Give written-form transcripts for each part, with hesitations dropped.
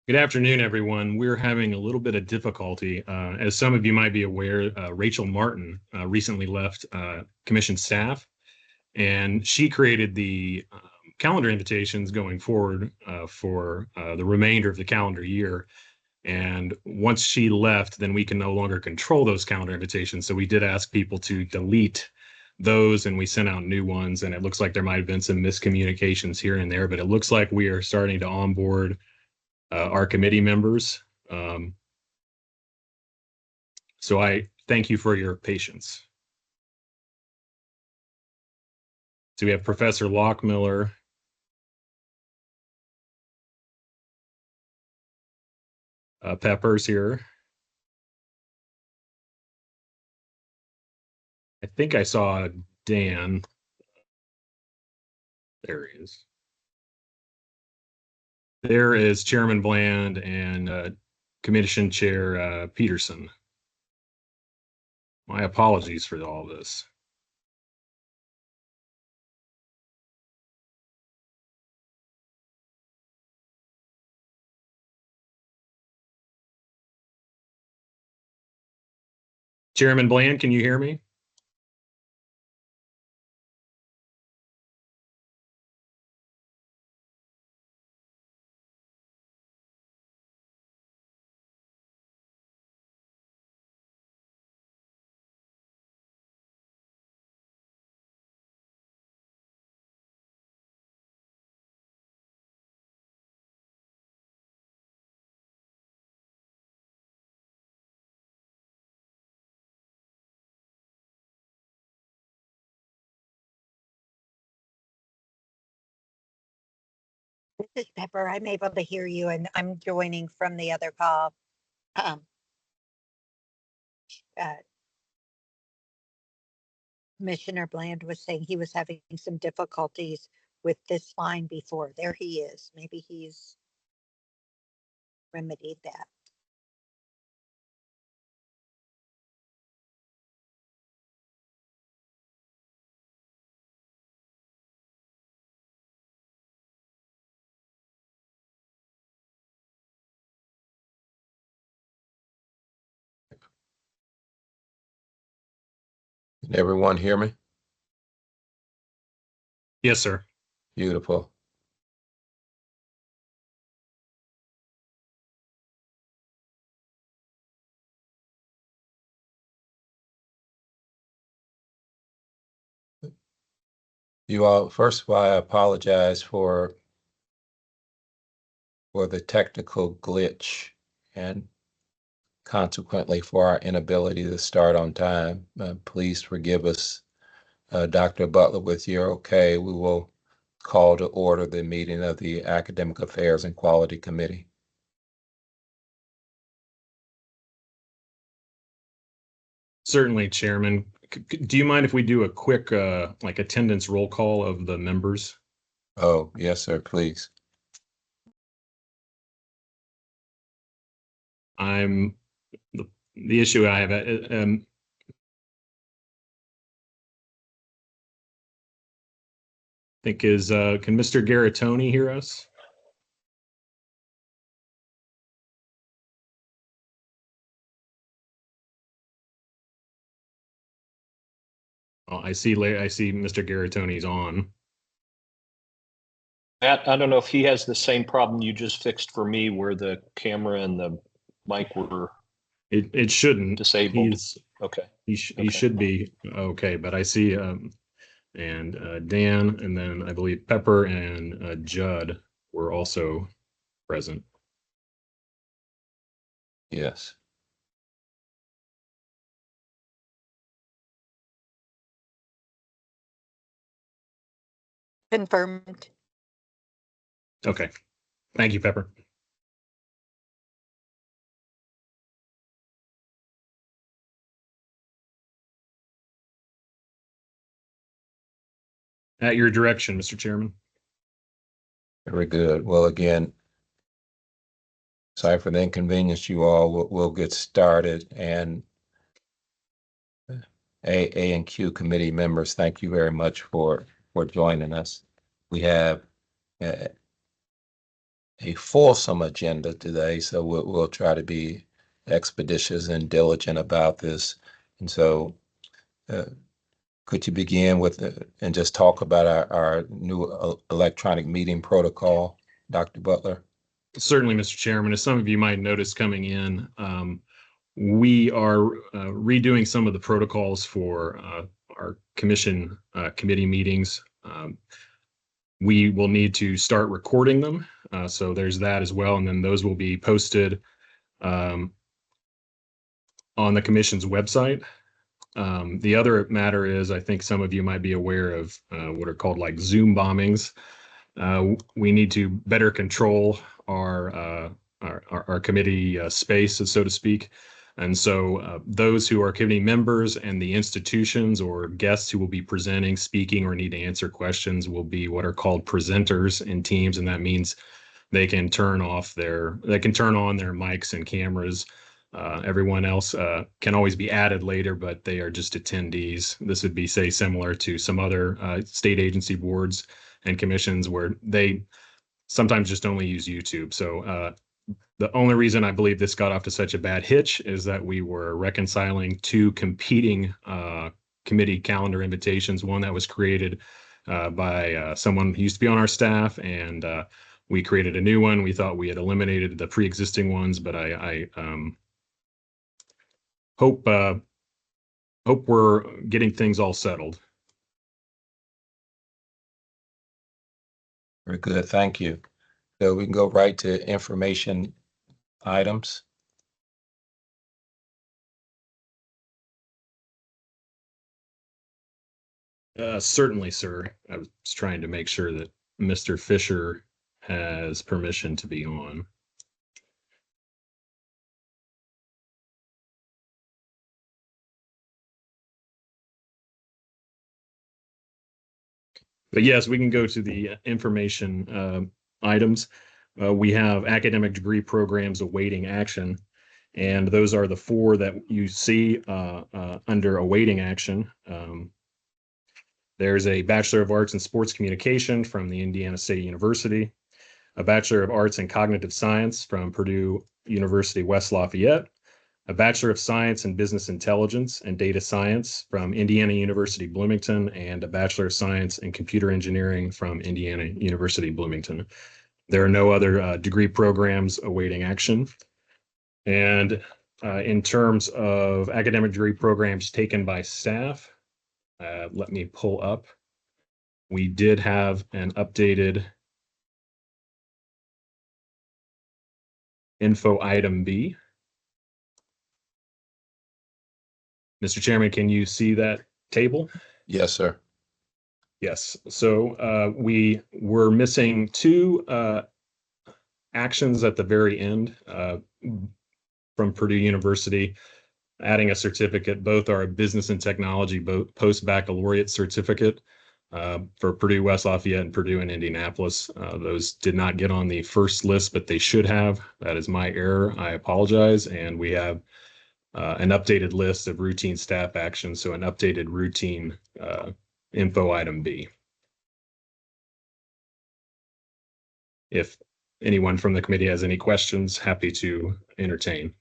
Good afternoon, everyone. We're having a little bit of difficulty. As some of you might be aware, Rachel Martin recently left commission staff, and she created the calendar invitations going forward for the remainder of the calendar year. And once she left, then we can no longer control those calendar invitations. So we did ask people to delete those, and we sent out new ones. And it looks like there might have been some miscommunications here and there, but it looks like we are starting to onboard our committee members. Um, so I thank you for your patience. So we have Professor Lockmiller, Peppers here. I think I saw Dan. There he is. There is Chairman Bland and Commission Chair Peterson. My apologies for all this. Chairman Bland, can you hear me? This is Pepper. I'm able to hear you, and I'm joining from the other call. Um, uh, Commissioner Bland was saying he was having some difficulties with this line before. There he is. Maybe he's remedied that. Can everyone hear me? Yes, sir. Beautiful. You all, first of all, I apologize for the technical glitch and consequently for our inability to start on time. Please forgive us. Dr. Butler, with your okay, we will call to order the meeting of the Academic Affairs and Quality Committee. Certainly, Chairman. Do you mind if we do a quick like attendance roll call of the members? Oh, yes, sir, please. I'm the issue I have. Think is can Mr. Garatoni hear us? Oh, I see Mr. Garatoni's on. Matt, I don't know if he has the same problem you just fixed for me where the camera and the mic were It shouldn't. disabled. Okay. He should be okay, but I see and Dan, and then I believe Pepper and Judd were also present. Yes. Confirmed. Okay. Thank you, Pepper. At your direction, Mr. Chairman. Very good. Well, again, sorry for the inconvenience, you all. We'll get started. And AA&Q committee members, thank you very much for joining us. We have a fulsome agenda today, so we'll try to be expeditious and diligent about this. And so, could you begin with and just talk about our new electronic meeting protocol, Dr. Butler? Certainly, Mr. Chairman. As some of you might notice coming in, we are redoing some of the protocols for our commission committee meetings. We will need to start recording them. So there's that as well. And then those will be posted on the commission's website. The other matter is, I think some of you might be aware of what are called like Zoom bombings. We need to better control our committee space, so to speak. And so those who are committee members and the institutions or guests who will be presenting, speaking, or need to answer questions will be what are called presenters in Teams. And that means they can turn on their mics and cameras. Everyone else can always be added later, but they are just attendees. This would be, say, similar to some other state agency boards and commissions where they sometimes just only use YouTube. So the only reason I believe this got off to such a bad hitch is that we were reconciling two competing committee calendar invitations, one that was created by someone who used to be on our staff, and we created a new one. We thought we had eliminated the pre-existing ones, but I hope we're getting things all settled. Very good, thank you. So we can go right to information items. Certainly, sir. I was trying to make sure that Mr. Fisher has permission to be on. But yes, we can go to the information items. We have academic degree programs awaiting action, and those are the four that you see under awaiting action. There's a Bachelor of Arts in Sports Communication from the Indiana State University, a Bachelor of Arts in Cognitive Science from Purdue University West Lafayette, a Bachelor of Science in Business Intelligence and Data Science from Indiana University Bloomington, and a Bachelor of Science in Computer Engineering from Indiana University Bloomington. There are no other degree programs awaiting action. And in terms of academic degree programs taken by staff, let me pull up. We did have an updated info item B. Mr. Chairman, can you see that table? Yes, sir. Yes. So we were missing two actions at the very end from Purdue University, adding a certificate. Both are a business and technology post-baccalaureate certificate for Purdue West Lafayette and Purdue in Indianapolis. Those did not get on the first list, but they should have. That is my error. I apologize. And we have an updated list of routine staff actions, so an updated routine info item B. If anyone from the committee has any questions, happy to entertain.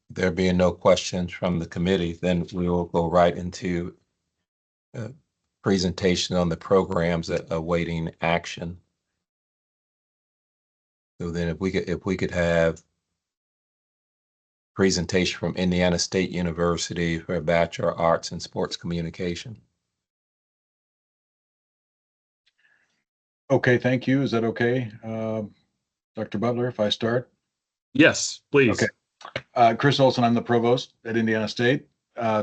There being no questions from the committee, then we will go right into presentation on the programs that awaiting action. So then if we could have presentation from Indiana State University for a Bachelor of Arts in Sports Communication. Okay, thank you. Is that okay? Dr. Butler, if I start? Yes, please. Okay. Chris Olson, I'm the provost at Indiana State.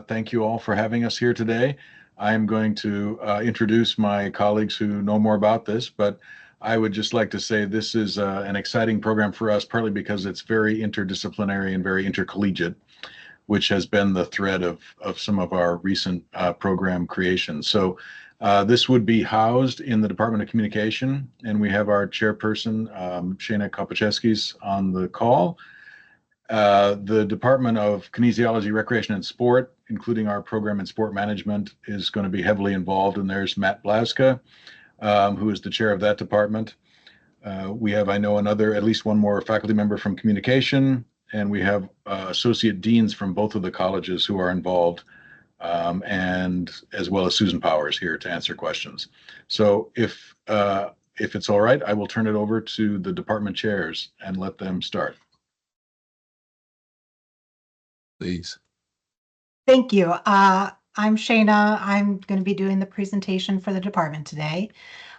Thank you all for having us here today. I'm going to introduce my colleagues who know more about this, but I would just like to say this is an exciting program for us, partly because it's very interdisciplinary and very intercollegiate, which has been the thread of some of our recent program creations. So this would be housed in the Department of Communication, and we have our chairperson, Shana Kopacheskis, on the call. The Department of Kinesiology, Recreation, and Sport including our program in sport management, is going to be heavily involved. And there's Matt Blaska, who is the chair of that department. We have, I know, at least one more faculty member from communication, and we have associate deans from both of the colleges who are involved, and as well as Susan Powers here to answer questions. So if it's all right, I will turn it over to the department chairs and let them start. Please. Thank you. I'm Shayna. I'm going to be doing the presentation for the department today.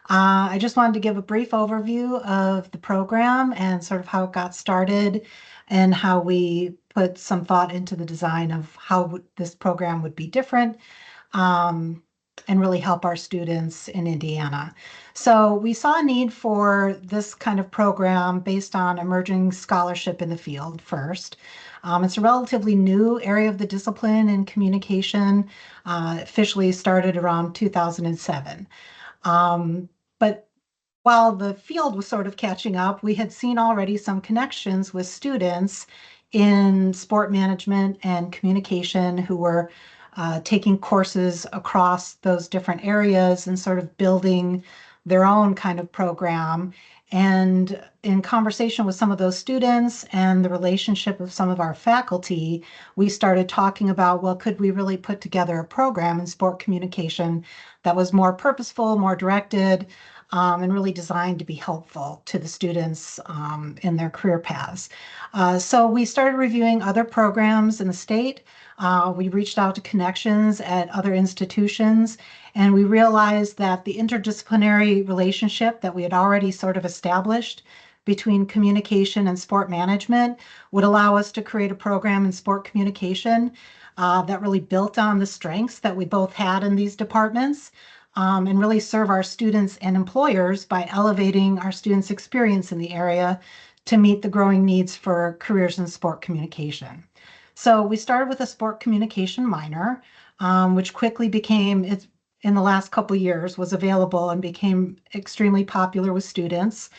I just wanted to give a brief overview of the program and sort of how it got started and how we put some thought into the design of how this program would be different, and really help our students in Indiana. So we saw a need for this kind of program based on emerging scholarship in the field first. It's a relatively new area of the discipline in communication, officially started around 2007. But while the field was sort of catching up, we had seen already some connections with students in sport management and communication who were taking courses across those different areas and sort of building their own kind of program. And in conversation with some of those students and the relationship of some of our faculty, we started talking about, well, could we really put together a program in sport communication that was more purposeful, more directed, and really designed to be helpful to the students in their career paths. So we started reviewing other programs in the state. We reached out to connections at other institutions, and we realized that the interdisciplinary relationship that we had already sort of established between communication and sport management would allow us to create a program in sport communication that really built on the strengths that we both had in these departments, and really serve our students and employers by elevating our students' experience in the area to meet the growing needs for careers in sport communication. So we started with a sport communication minor, which quickly became, in the last couple years, was available and became extremely popular with students.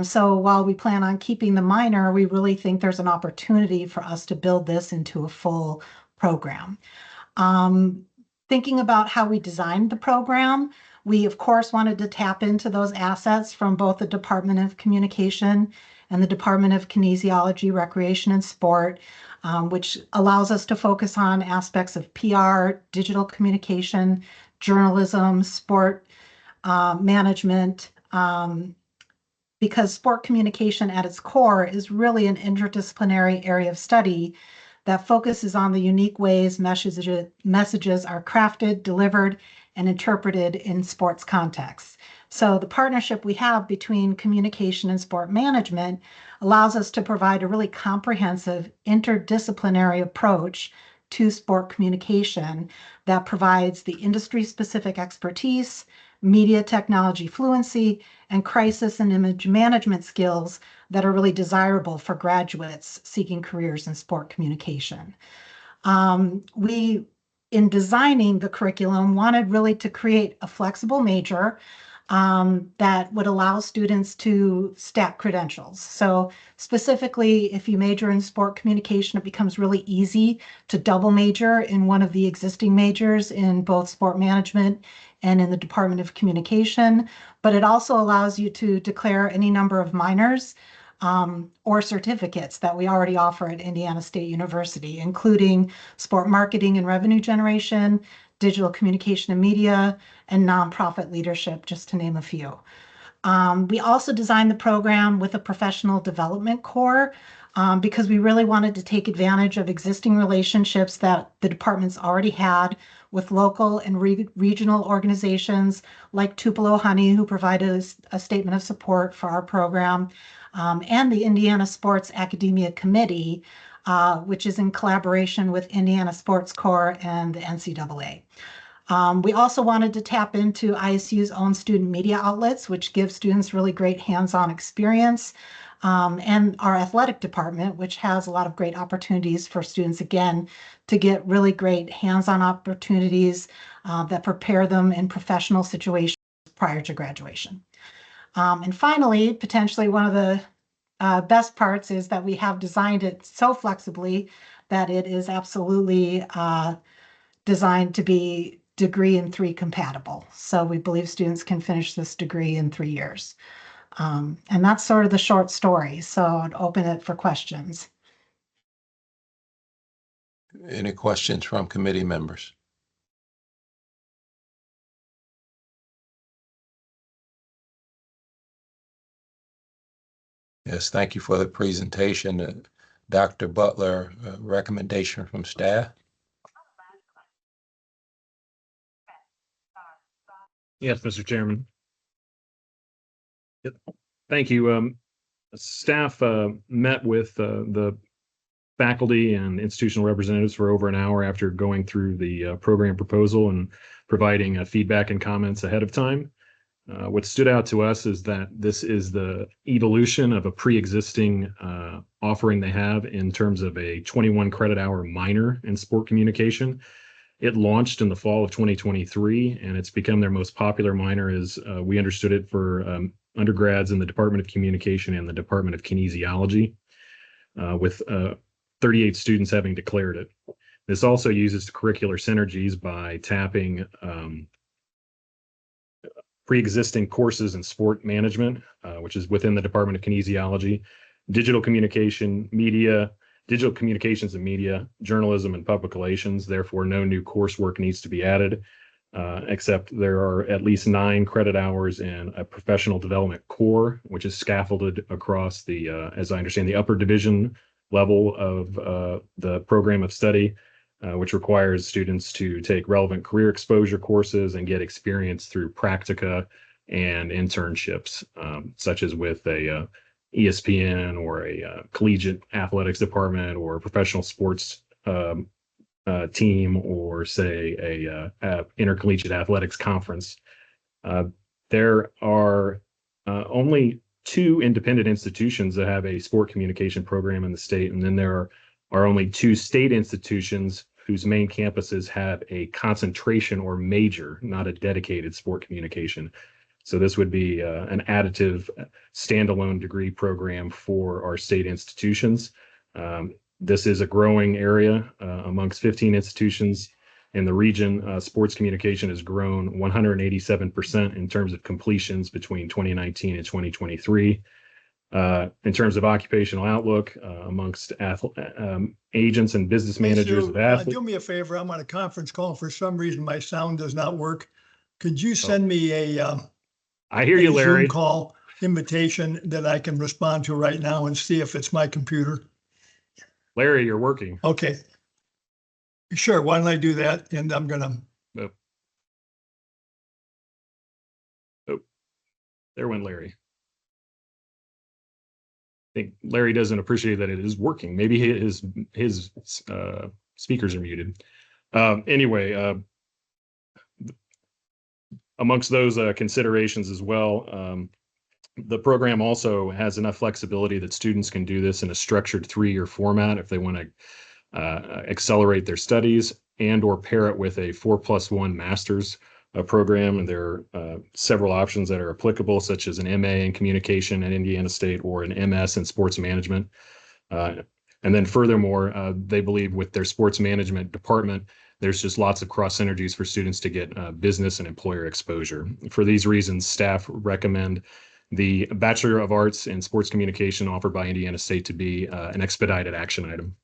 So while we plan on keeping the minor, we really think there's an opportunity for us to build this into a full program. Thinking about how we designed the program, we of course wanted to tap into those assets from both the Department of Communication and the Department of Kinesiology, Recreation, and Sport, which allows us to focus on aspects of PR, digital communication, journalism, sport management, because sport communication at its core is really an interdisciplinary area of study that focuses on the unique ways messages are crafted, delivered, and interpreted in sports contexts. So the partnership we have between communication and sport management allows us to provide a really comprehensive interdisciplinary approach to sport communication that provides the industry-specific expertise, media technology fluency, and crisis and image management skills that are really desirable for graduates seeking careers in sport communication. We, in designing the curriculum, wanted really to create a flexible major that would allow students to stack credentials. So specifically, if you major in sport communication, it becomes really easy to double major in one of the existing majors in both sport management and in the Department of Communication, but it also allows you to declare any number of minors or certificates that we already offer at Indiana State University, including sport marketing and revenue generation, digital communication and media, and nonprofit leadership, just to name a few. We also designed the program with a professional development core because we really wanted to take advantage of existing relationships that the departments already had with local and regional organizations like Tupelo Honey, who provided a statement of support for our program, and the Indiana Sports Academia Committee, which is in collaboration with Indiana Sports Corps and the NCAA. We also wanted to tap into ISU's own student media outlets, which give students really great hands-on experience, and our athletic department, which has a lot of great opportunities for students, again, to get really great hands-on opportunities that prepare them in professional situations prior to graduation. And finally, potentially one of the best parts is that we have designed it so flexibly that it is absolutely designed to be degree in 3 compatible. So we believe students can finish this degree in 3 years. And that's sort of the short story. So I'd open it for questions. Any questions from committee members? Yes, thank you for the presentation. Dr. Butler, recommendation from staff? Yes, Mr. Chairman. Yep. Thank you. Staff met with the faculty and institutional representatives for over an hour after going through the program proposal and providing feedback and comments ahead of time. What stood out to us is that this is the evolution of a pre-existing offering they have in terms of a 21 credit hour minor in sport communication. It launched in the fall of 2023, and it's become their most popular minor as we understood it for undergrads in the Department of Communication and the Department of Kinesiology, with 38 students having declared it. This also uses curricular synergies by tapping pre-existing courses in sport management, which is within the Department of Kinesiology, digital communications and media, journalism, and public relations. Therefore, no new coursework needs to be added, except there are at least 9 credit hours in a professional development core, which is scaffolded across the, as I understand, the upper division level of the program of study, which requires students to take relevant career exposure courses and get experience through practica and internships, such as with a ESPN or a collegiate athletics department or a professional sports team, or say a intercollegiate athletics conference. There are only 2 independent institutions that have a sport communication program in the state, and then there are only 2 state institutions whose main campuses have a concentration or major, not a dedicated sport communication. So this would be an additive standalone degree program for our state institutions. This is a growing area amongst 15 institutions in the region. Sports communication has grown 187% in terms of completions between 2019 and 2023. In terms of occupational outlook amongst agents and business managers of athletes. Do me a favor, I'm on a conference call. For some reason, my sound does not work. Could you send me I hear you, Larry. Zoom call invitation that I can respond to right now and see if it's my computer? Larry, you're working. Okay. Sure, why don't I do that? And I'm gonna. Oh, there went Larry. I think Larry doesn't appreciate that it is working. Maybe his speakers are muted. Anyway, amongst those considerations as well, the program also has enough flexibility that students can do this in a structured 3-year format if they want to accelerate their studies and or pair it with a 4+1 master's program. And there are several options that are applicable, such as an MA in communication at Indiana State or an MS in sports management. And then furthermore, they believe with their sports management department, there's just lots of cross synergies for students to get business and employer exposure. For these reasons, staff recommend the Bachelor of Arts in Sports Communication offered by Indiana State to be an expedited action item.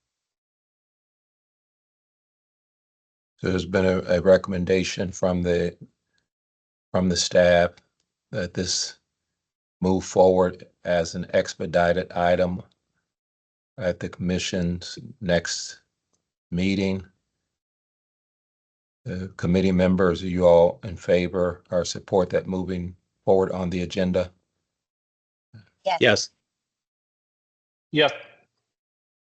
So there's been a recommendation from the staff that this move forward as an expedited item at the commission's next meeting. Committee members, are you all in favor or support that moving forward on the agenda? Yes. Yep.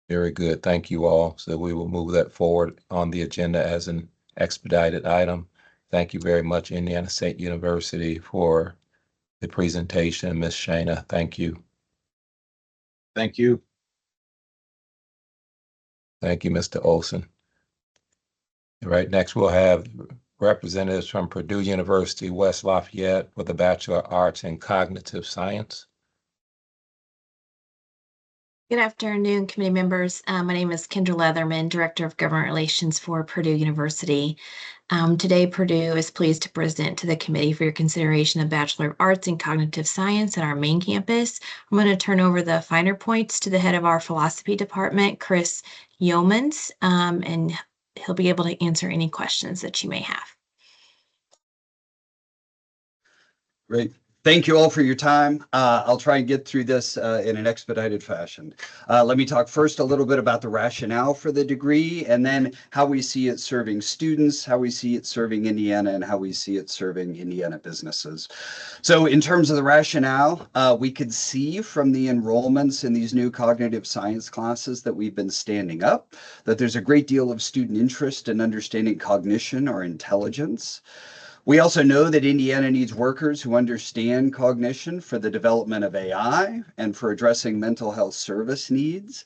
Very good. Thank you all. So we will move that forward on the agenda as an expedited item. Thank you very much, Indiana State University, for the presentation. Ms. Shana, thank you. Thank you. Thank you, Mr. Olson. All right, next we'll have representatives from Purdue University, West Lafayette for the Bachelor of Arts in Cognitive Science. Good afternoon, committee members. My name is Kendra Leatherman, Director of Government Relations for Purdue University. Today, Purdue is pleased to present to the committee for your consideration the Bachelor of Arts in Cognitive Science at our main campus. I'm going to turn over the finer points to the head of our philosophy department, Chris Yeomans, and he'll be able to answer any questions that you may have. Great. Thank you all for your time. I'll try and get through this in an expedited fashion. Let me talk first a little bit about the rationale for the degree, and then how we see it serving students, how we see it serving Indiana, and how we see it serving Indiana businesses. So in terms of the rationale, we could see from the enrollments in these new cognitive science classes that we've been standing up, that there's a great deal of student interest in understanding cognition or intelligence. We also know that Indiana needs workers who understand cognition for the development of AI and for addressing mental health service needs.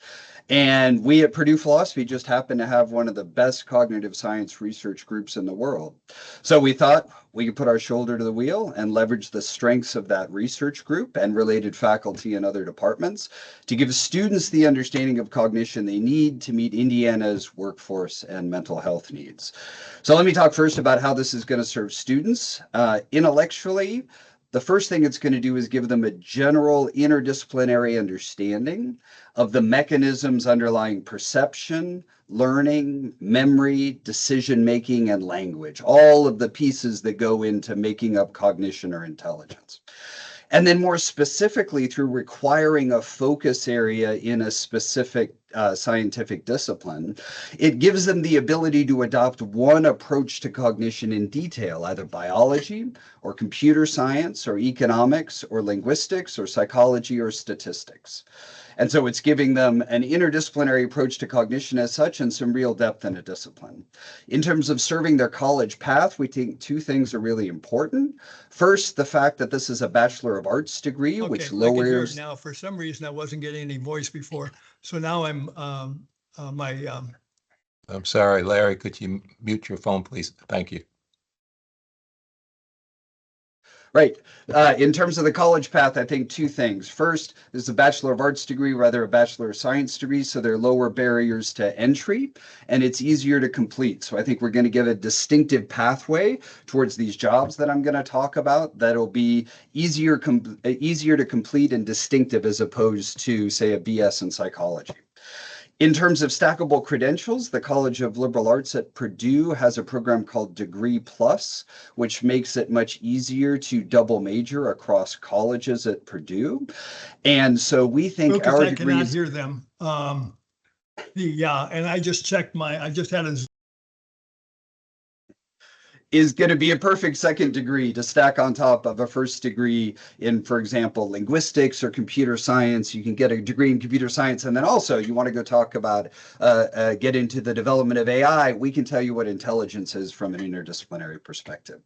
And we at Purdue Philosophy just happen to have one of the best cognitive science research groups in the world. So we thought we could put our shoulder to the wheel and leverage the strengths of that research group and related faculty and other departments to give students the understanding of cognition they need to meet Indiana's workforce and mental health needs. So let me talk first about how this is going to serve students. Intellectually, the first thing it's going to do is give them a general interdisciplinary understanding of the mechanisms underlying perception, learning, memory, decision-making, and language, all of the pieces that go into making up cognition or intelligence. And then more specifically, through requiring a focus area in a specific scientific discipline, it gives them the ability to adopt one approach to cognition in detail, either biology or computer science or economics or linguistics or psychology or statistics. And so it's giving them an interdisciplinary approach to cognition as such and some real depth in a discipline. In terms of serving their college path, we think two things are really important. First, the fact that this is a Bachelor of Arts degree, Okay, which I can hear it lowers... now. For some reason, I wasn't getting any voice before. So now I'm, I'm sorry, Larry, could you mute your phone, please? Thank you. Right. In terms of the college path, I think two things. First, this is a Bachelor of Arts degree, rather a Bachelor of Science degree, so there are lower barriers to entry, and it's easier to complete. So I think we're going to give a distinctive pathway towards these jobs that I'm going to talk about that'll be easier to complete and distinctive as opposed to, say, a BS in psychology. In terms of stackable credentials, the College of Liberal Arts at Purdue has a program called Degree Plus, which makes it much easier to double major across colleges at Purdue. And so we think our I cannot degrees... hear them. And I just checked I just had a is going to be a perfect second degree to stack on top of a first degree in, for example, linguistics or computer science. You can get a degree in computer science, and then also you want to go talk about, get into the development of AI, we can tell you what intelligence is from an interdisciplinary perspective.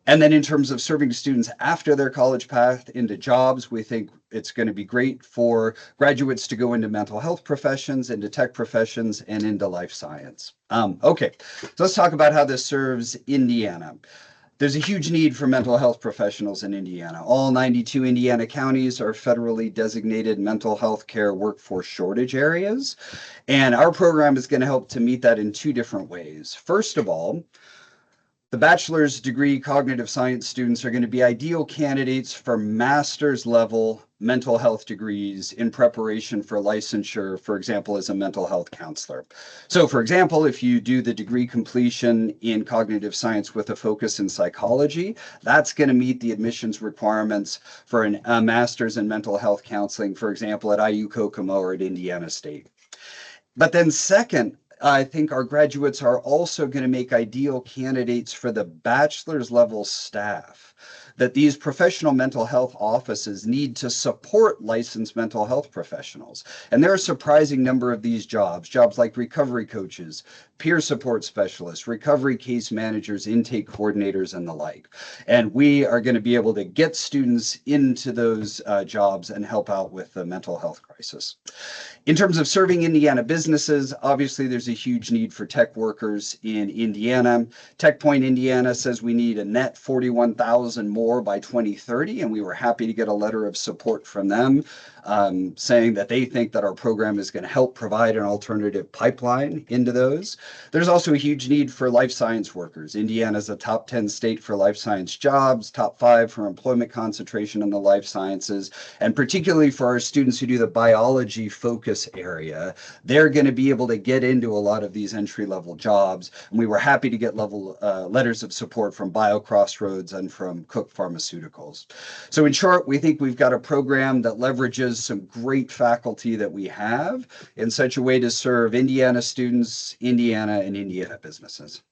And then in terms of serving students after their college path into jobs, we think it's going to be great for graduates to go into mental health professions, into tech professions, and into life science. Okay, so let's talk about how this serves Indiana. There's a huge need for mental health professionals in Indiana. All 92 Indiana counties are federally designated mental health care workforce shortage areas. And our program is going to help to meet that in two different ways. First of all, the bachelor's degree cognitive science students are going to be ideal candidates for master's level mental health degrees in preparation for licensure, for example, as a mental health counselor. So for example, if you do the degree completion in cognitive science with a focus in psychology, that's going to meet the admissions requirements for a master's in mental health counseling, for example, at IU Kokomo or at Indiana State. But then second, I think our graduates are also going to make ideal candidates for the bachelor's level staff that these professional mental health offices need to support licensed mental health professionals. And there are a surprising number of these jobs like recovery coaches, peer support specialists, recovery case managers, intake coordinators, and the like. And we are going to be able to get students into those jobs and help out with the mental health crisis. In terms of serving Indiana businesses, obviously there's a huge need for tech workers in Indiana. TechPoint Indiana says we need a net 41,000 more by 2030, and we were happy to get a letter of support from them saying that they think that our program is going to help provide an alternative pipeline into those. There's also a huge need for life science workers. Indiana is a top 10 state for life science jobs, top 5 for employment concentration in the life sciences, and particularly for our students who do the biology focus area, they're going to be able to get into a lot of these entry-level jobs. And we were happy to get letters of support from BioCrossroads and from Cook Pharmaceuticals. So in short, we think we've got a program that leverages some great faculty that we have in such a way to serve Indiana students, Indiana, and Indiana businesses.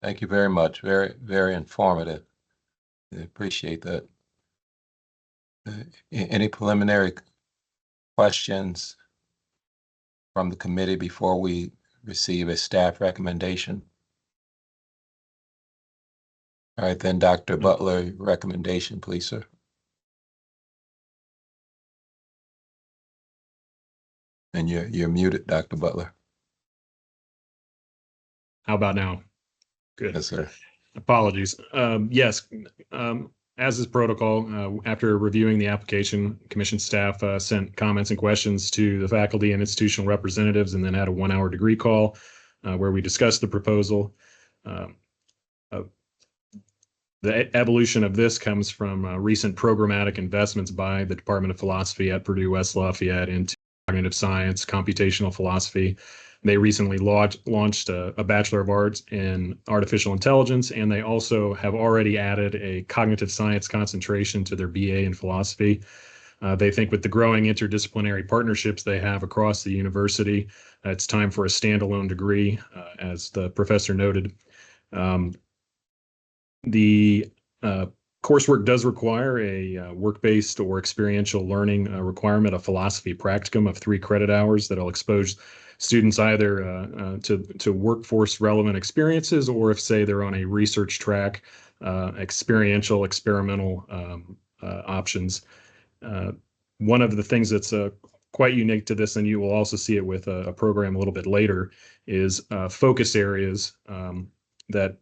Thank you very much. Very, very informative. I appreciate that. Any preliminary questions from the committee before we receive a staff recommendation? All right, then, Dr. Butler, recommendation, please, sir. And you're muted, Dr. Butler. How about now? Good. Yes, sir. Apologies. Yes, as is protocol, after reviewing the application, commission staff sent comments and questions to the faculty and institutional representatives, and then had a 1-hour degree call where we discussed the proposal. The evolution of this comes from recent programmatic investments by the Department of Philosophy at Purdue West Lafayette into cognitive science, computational philosophy. They recently launched a Bachelor of Arts in Artificial Intelligence, and they also have already added a cognitive science concentration to their BA in philosophy. They think with the growing interdisciplinary partnerships they have across the university, it's time for a standalone degree, as the professor noted. The coursework does require a work-based or experiential learning requirement, a philosophy practicum of 3 credit hours that'll expose students either to workforce relevant experiences, or if, say, they're on a research track, experiential, experimental options. One of the things that's quite unique to this, and you will also see it with a program a little bit later, is focus areas that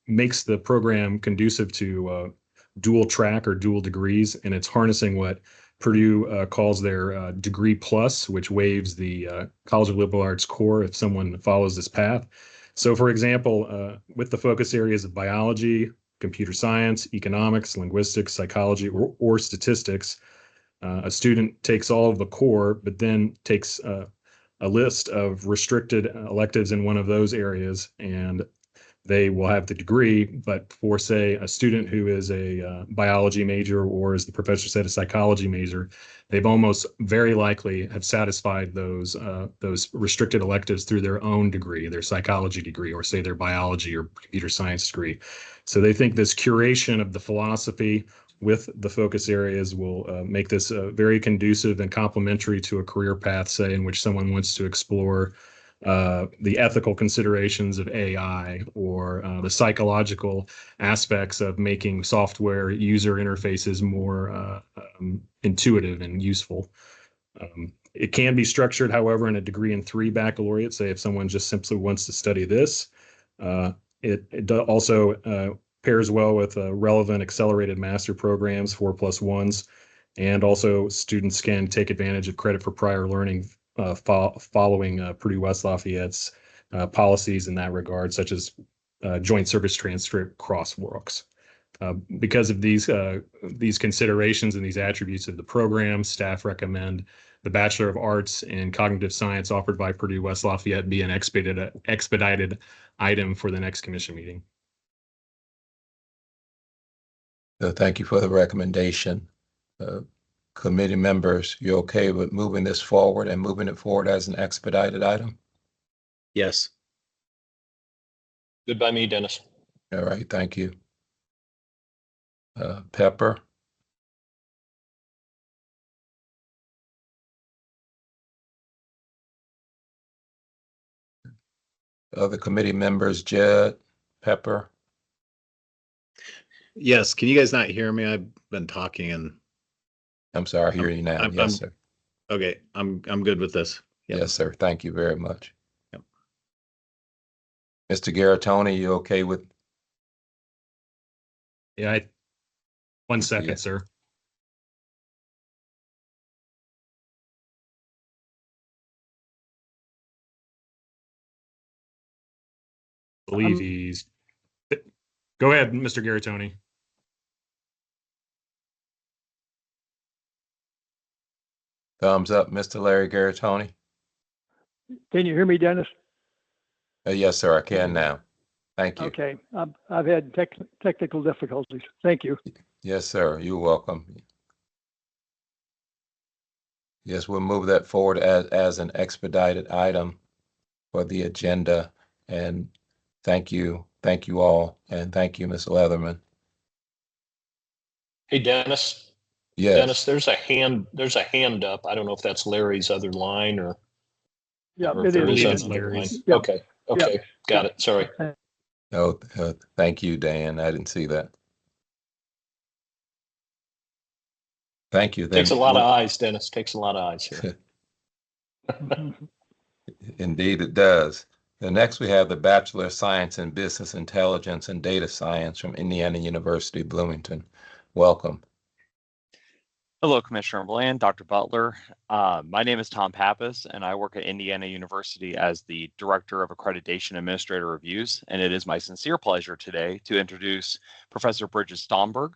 makes the program conducive to dual track or dual degrees, and it's harnessing what Purdue calls their degree plus, which waives the College of Liberal Arts core if someone follows this path. So, for example, with the focus areas of biology, computer science, economics, linguistics, psychology, or statistics, a student takes all of the core, but then takes a list of restricted electives in one of those areas, and they will have the degree. But for, say, a student who is a biology major, or, as the professor said, a psychology major, they've almost very likely have satisfied those restricted electives through their own degree, their psychology degree, or, say, their biology or computer science degree. So they think this curation of the philosophy with the focus areas will make this very conducive and complementary to a career path, say, in which someone wants to explore the ethical considerations of AI, or the psychological aspects of making software user interfaces more intuitive and useful. It can be structured, however, in a degree in 3 baccalaureate, say if someone just simply wants to study this. It also pairs well with relevant accelerated master programs, 4+1s, and also students can take advantage of credit for prior learning following Purdue West Lafayette's policies in that regard, such as joint service transcript crosswalks. Because of these considerations and these attributes of the program, staff recommend the Bachelor of Arts in Cognitive Science offered by Purdue West Lafayette be an expedited item for the next commission meeting. So thank you for the recommendation. Committee members, you okay with moving this forward and moving it forward as an expedited item? Yes. Good by me, Dennis. All right, thank you. Pepper? Other committee members, Jed, Pepper? Yes. Can you guys not hear me? I've been talking and I'm sorry, I hear you now. Yes, sir. okay. I'm good with this. Yep. Yes, sir. Thank you very much. Yep. Mr. Garatoni, you okay with? Yeah, 1 second, Yeah. sir. I believe he's. Go ahead, Mr. Garatoni. Thumbs up, Mr. Larry Garatoni. Can you hear me, Dennis? Yes, sir, I can now. Thank you. Okay, I've had technical difficulties. Thank you. Yes, sir, you're welcome. Yes, we'll move that forward as an expedited item for the agenda. And thank you all, and thank you, Ms. Leatherman. Hey, Dennis. Yes. Dennis, there's a hand up. I don't know if that's Larry's other line or. Yeah, or it if is. there It's another Larry's. line. Yep. Okay. Okay. Yep. Got it. Sorry. Oh, thank you, Dan. I didn't see that. Thank you. Takes a lot of eyes, Dennis. Takes a lot of eyes here. Indeed, it does. And next, we have the Bachelor of Science in Business Intelligence and Data Science from Indiana University, Bloomington. Welcome. Hello, Commissioner Bland, Dr. Butler. My name is Tom Pappas, and I work at Indiana University as the Director of Accreditation Administrator Reviews. And it is my sincere pleasure today to introduce Professor Bridget Stomberg,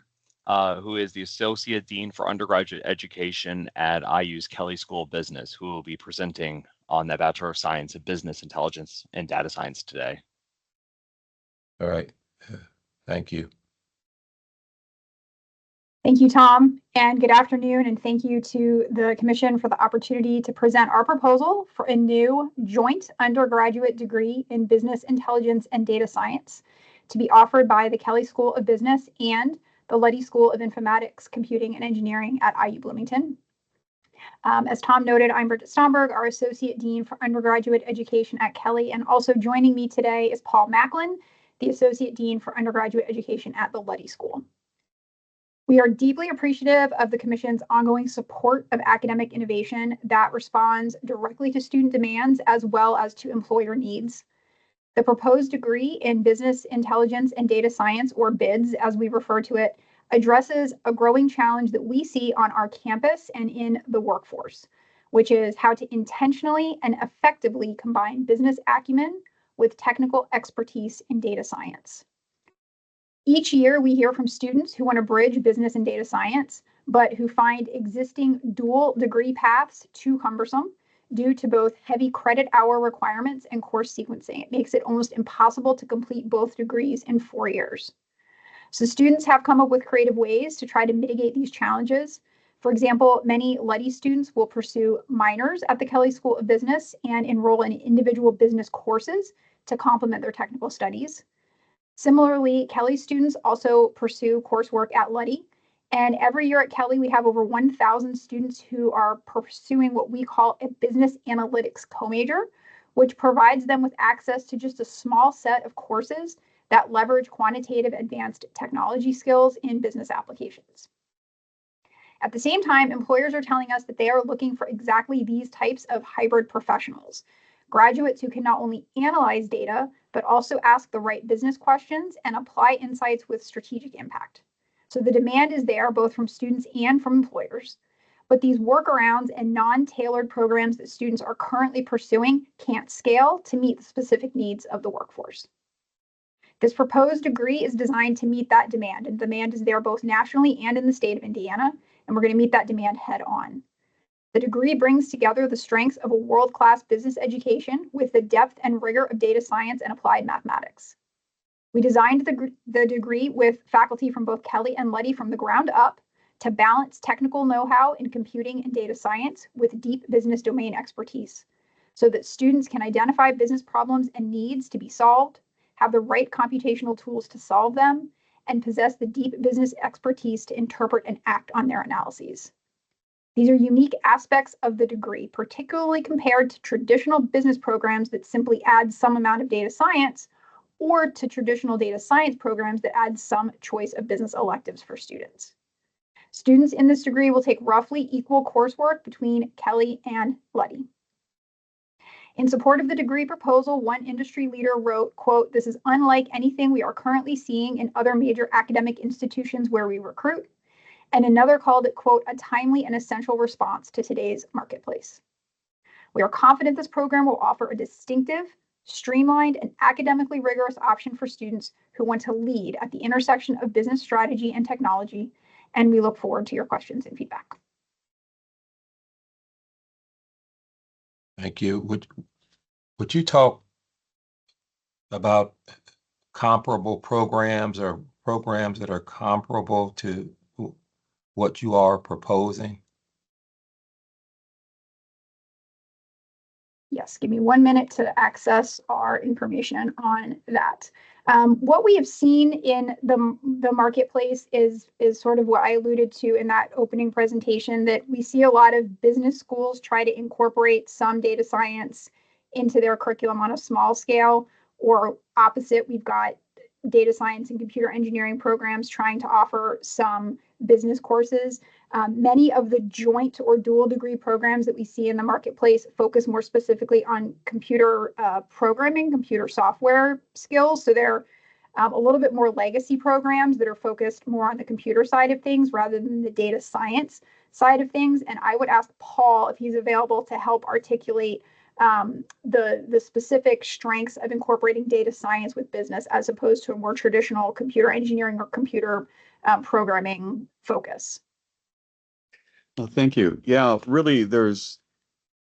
who is the Associate Dean for Undergraduate Education at IU's Kelley School of Business, who will be presenting on the Bachelor of Science in Business Intelligence and Data Science today. All right. Thank you. Thank you, Tom, and good afternoon, and thank you to the Commission for the opportunity to present our proposal for a new joint undergraduate degree in Business Intelligence and Data Science to be offered by the Kelley School of Business and the Luddy School of Informatics, Computing, and Engineering at IU Bloomington. As Tom noted, I'm Bridget Stomberg, our Associate Dean for Undergraduate Education at Kelley, and also joining me today is Paul Macklin, the Associate Dean for Undergraduate Education at the Luddy School. We are deeply appreciative of the Commission's ongoing support of academic innovation that responds directly to student demands as well as to employer needs. The proposed degree in Business Intelligence and Data Science, or BIDS as we refer to it, addresses a growing challenge that we see on our campus and in the workforce, which is how to intentionally and effectively combine business acumen with technical expertise in data science. Each year, we hear from students who want to bridge business and data science, but who find existing dual degree paths too cumbersome due to both heavy credit hour requirements and course sequencing. It makes it almost impossible to complete both degrees in 4 years. So students have come up with creative ways to try to mitigate these challenges. For example, many Luddy students will pursue minors at the Kelley School of Business and enroll in individual business courses to complement their technical studies. Similarly, Kelley students also pursue coursework at Luddy. And every year at Kelley, we have over 1,000 students who are pursuing what we call a business analytics co-major, which provides them with access to just a small set of courses that leverage quantitative advanced technology skills in business applications. At the same time, employers are telling us that they are looking for exactly these types of hybrid professionals, graduates who can not only analyze data, but also ask the right business questions and apply insights with strategic impact. So the demand is there both from students and from employers, but these workarounds and non-tailored programs that students are currently pursuing can't scale to meet the specific needs of the workforce. This proposed degree is designed to meet that demand, and demand is there both nationally and in the state of Indiana, and we're going to meet that demand head on. The degree brings together the strengths of a world-class business education with the depth and rigor of data science and applied mathematics. We designed the degree with faculty from both Kelley and Luddy from the ground up to balance technical know-how in computing and data science with deep business domain expertise so that students can identify business problems and needs to be solved, have the right computational tools to solve them, and possess the deep business expertise to interpret and act on their analyses. These are unique aspects of the degree, particularly compared to traditional business programs that simply add some amount of data science, or to traditional data science programs that add some choice of business electives for students. Students in this degree will take roughly equal coursework between Kelley and Luddy. In support of the degree proposal, one industry leader wrote, quote, "This is unlike anything we are currently seeing in other major academic institutions where we recruit. and another called it, quote, a timely and essential response to today's marketplace. We are confident this program will offer a distinctive, streamlined, and academically rigorous option for students who want to lead at the intersection of business strategy and technology, and we look forward to your questions and feedback. Thank you. Would you talk about comparable programs or programs that are comparable to what you are proposing? Yes, give me 1 minute to access our information on that. What we have seen in the marketplace is sort of what I alluded to in that opening presentation, that we see a lot of business schools try to incorporate some data science into their curriculum on a small scale, or opposite, we've got data science and computer engineering programs trying to offer some business courses. Many of the joint or dual degree programs that we see in the marketplace focus more specifically on computer programming, computer software skills. So they're a little bit more legacy programs that are focused more on the computer side of things rather than the data science side of things. And I would ask Paul if he's available to help articulate the specific strengths of incorporating data science with business as opposed to a more traditional computer engineering or computer programming focus. Well, thank you. Yeah, really, there's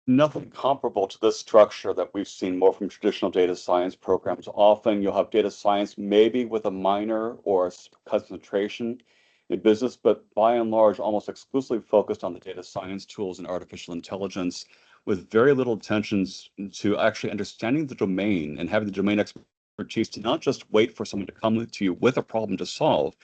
nothing comparable to this structure that we've seen more from traditional data science programs. Often you'll have data science maybe with a minor or concentration in business, but by and large, almost exclusively focused on the data science tools and artificial intelligence, with very little attention to actually understanding the domain and having the domain expertise to not just wait for someone to come to you with a problem to solve,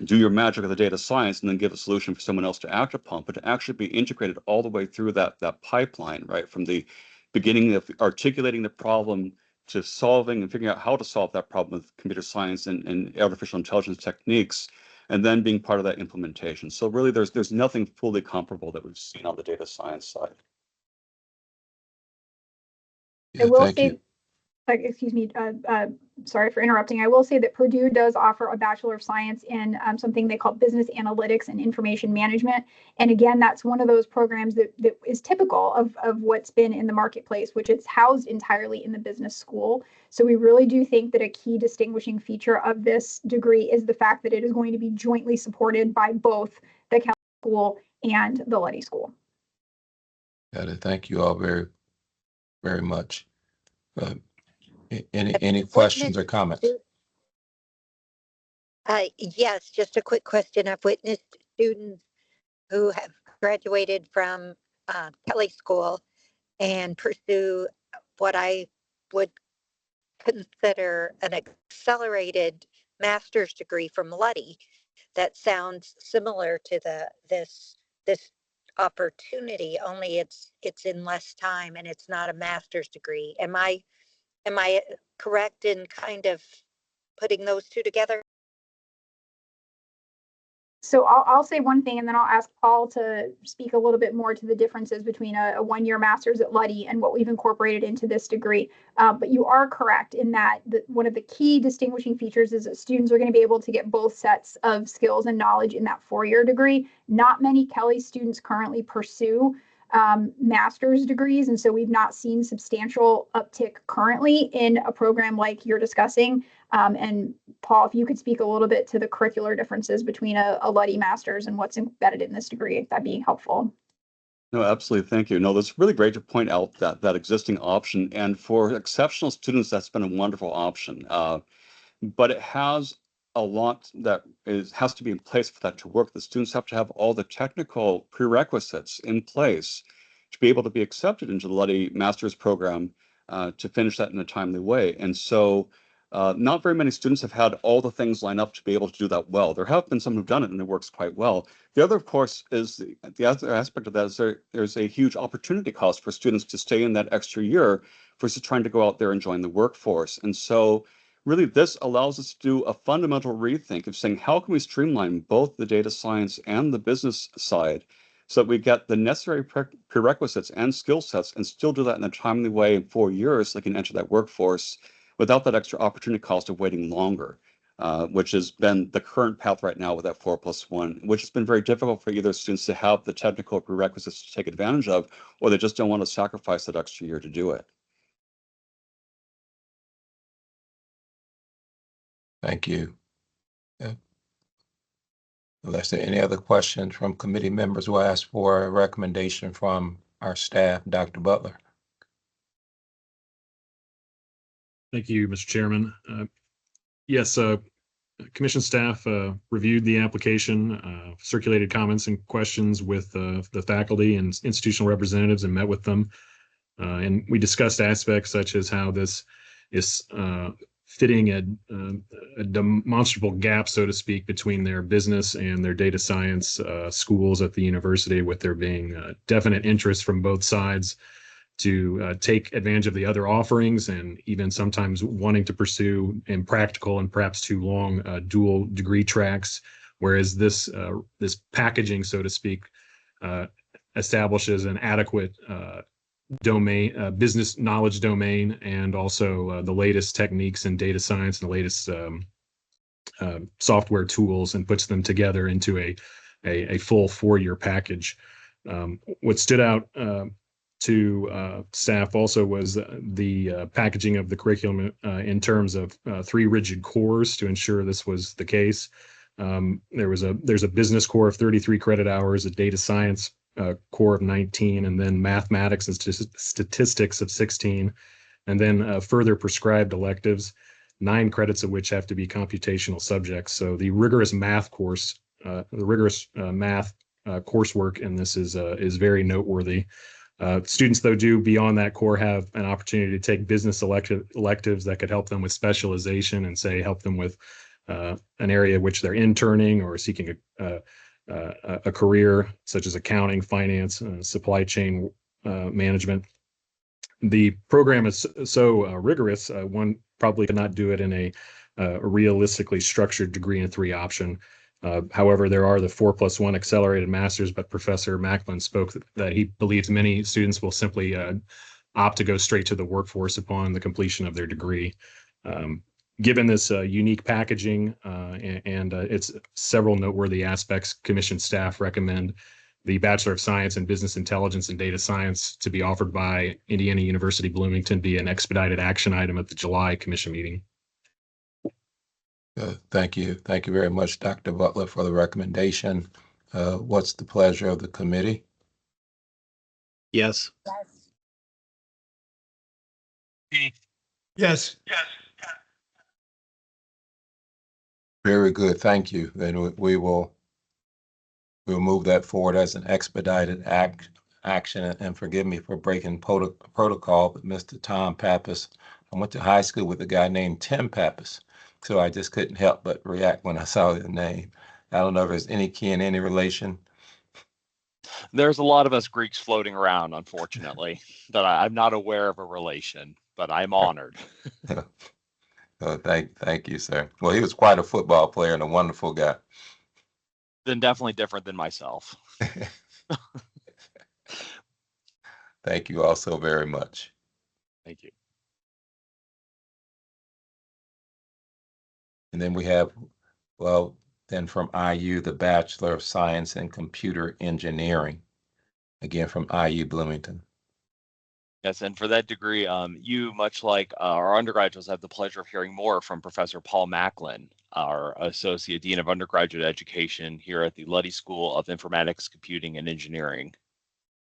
do your magic of the data science and then give a solution for someone else to act upon, but to actually be integrated all the way through that pipeline, right? From the beginning of articulating the problem to solving and figuring out how to solve that problem with computer science and artificial intelligence techniques, and then being part of that implementation. So really, there's nothing fully comparable that we've seen on the data science side. Yeah, I will thank say, you. excuse me, sorry for interrupting. I will say that Purdue does offer a Bachelor of Science in something they call business analytics and information management. And again, that's one of those programs that is typical of what's been in the marketplace, which is housed entirely in the business school. So we really do think that a key distinguishing feature of this degree is the fact that it is going to be jointly supported by both the Kelley School and the Luddy School. Got it. Thank you all very, very much. Any questions or comments? Yes, just a quick question. I've witnessed students who have graduated from Kelley School and pursue what I would consider an accelerated master's degree from Luddy that sounds similar to this opportunity, only it's in less time and it's not a master's degree. Am I correct in kind of putting those two together? So I'll say one thing, and then I'll ask Paul to speak a little bit more to the differences between a one-year master's at Luddy and what we've incorporated into this degree. But you are correct in that one of the key distinguishing features is that students are going to be able to get both sets of skills and knowledge in that four-year degree. Not many Kelley students currently pursue master's degrees, and so we've not seen substantial uptick currently in a program like you're discussing. And Paul, if you could speak a little bit to the curricular differences between a Luddy master's and what's embedded in this degree, that'd be helpful. No, absolutely. Thank you. No, that's really great to point out that existing option. And for exceptional students, that's been a wonderful option. But it has a lot that has to be in place for that to work. The students have to have all the technical prerequisites in place to be able to be accepted into the Luddy master's program to finish that in a timely way. And so not very many students have had all the things lined up to be able to do that well. There have been some who've done it and it works quite well. The other, of course, is the other aspect of that is there's a huge opportunity cost for students to stay in that extra year versus trying to go out there and join the workforce. And so really, this allows us to do a fundamental rethink of saying, how can we streamline both the data science and the business side so that we get the necessary prerequisites and skill sets and still do that in a timely way in 4 years so they can enter that workforce without that extra opportunity cost of waiting longer. which has been the current path right now with that 4+1, which has been very difficult for either students to have the technical prerequisites to take advantage of, or they just don't want to sacrifice that extra year to do it. Thank you. Unless there are any other questions from committee members, we'll ask for a recommendation from our staff, Dr. Butler. Thank you, Mr. Chairman. Yes, commission staff reviewed the application, circulated comments and questions with the faculty and institutional representatives and met with them. And we discussed aspects such as how this is fitting a demonstrable gap, so to speak, between their business and their data science schools at the university, with there being definite interest from both sides to take advantage of the other offerings, and even sometimes wanting to pursue impractical and perhaps too long dual degree tracks, whereas this packaging, so to speak, establishes an adequate domain, business knowledge domain, and also the latest techniques in data science and the latest software tools, and puts them together into a full 4-year package. What stood out to staff also was the packaging of the curriculum in terms of 3 rigid cores to ensure this was the case. There's a business core of 33 credit hours, a data science core of 19, and then mathematics and statistics of 16, and then further prescribed electives, 9 credits of which have to be computational subjects. So the rigorous math course, math coursework in this is very noteworthy. Students, though, do beyond that core have an opportunity to take business electives that could help them with specialization and, say, help them with an area which they're interning or seeking a career, such as accounting, finance, supply chain management. The program is so rigorous, one probably could not do it in a realistically structured degree in 3 option. However, there are the 4+1 accelerated masters, but Professor Macklin spoke that he believes many students will simply opt to go straight to the workforce upon the completion of their degree. Given this unique packaging and its several noteworthy aspects, commission staff recommend the Bachelor of Science in Business Intelligence and Data Science to be offered by Indiana University Bloomington be an expedited action item at the July commission meeting. Thank you. Thank you very much, Dr. Butler, for the recommendation. What's the pleasure of the committee? Yes. Yes. Very good. Thank you. Then we'll move that forward as an expedited action. And forgive me for breaking protocol, but Mr. Tom Pappas, I went to high school with a guy named Tim Pappas, so I just couldn't help but react when I saw the name. I don't know if there's any kin, any relation. There's a lot of us Greeks floating around, unfortunately, that I'm not aware of a relation, but I'm honored. Thank you, sir. Well, he was quite a football player and a wonderful guy. Then definitely different than myself. Thank you all so very much. Thank you. And then we have, well, then from IU, the Bachelor of Science in Computer Engineering, again from IU Bloomington. Yes, and for that degree, you, much like our undergraduates, have the pleasure of hearing more from Professor Paul Macklin, our Associate Dean of Undergraduate Education here at the Luddy School of Informatics, Computing, and Engineering.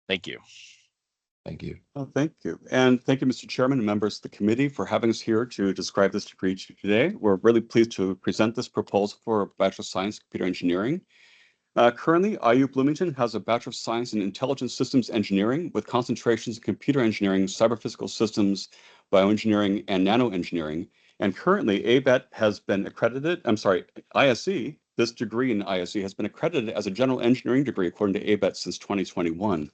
Thank you. Thank you. Oh, thank you. And thank you, Mr. Chairman and members of the committee, for having us here to describe this degree today. We're really pleased to present this proposal for Bachelor of Science in Computer Engineering. Currently, IU Bloomington has a Bachelor of Science in Intelligent Systems Engineering with concentrations in computer engineering, cyber-physical systems, bioengineering, and nanoengineering. And currently, ABET has been accredited, ISE, this degree in ISE has been accredited as a general engineering degree according to ABET since 2021.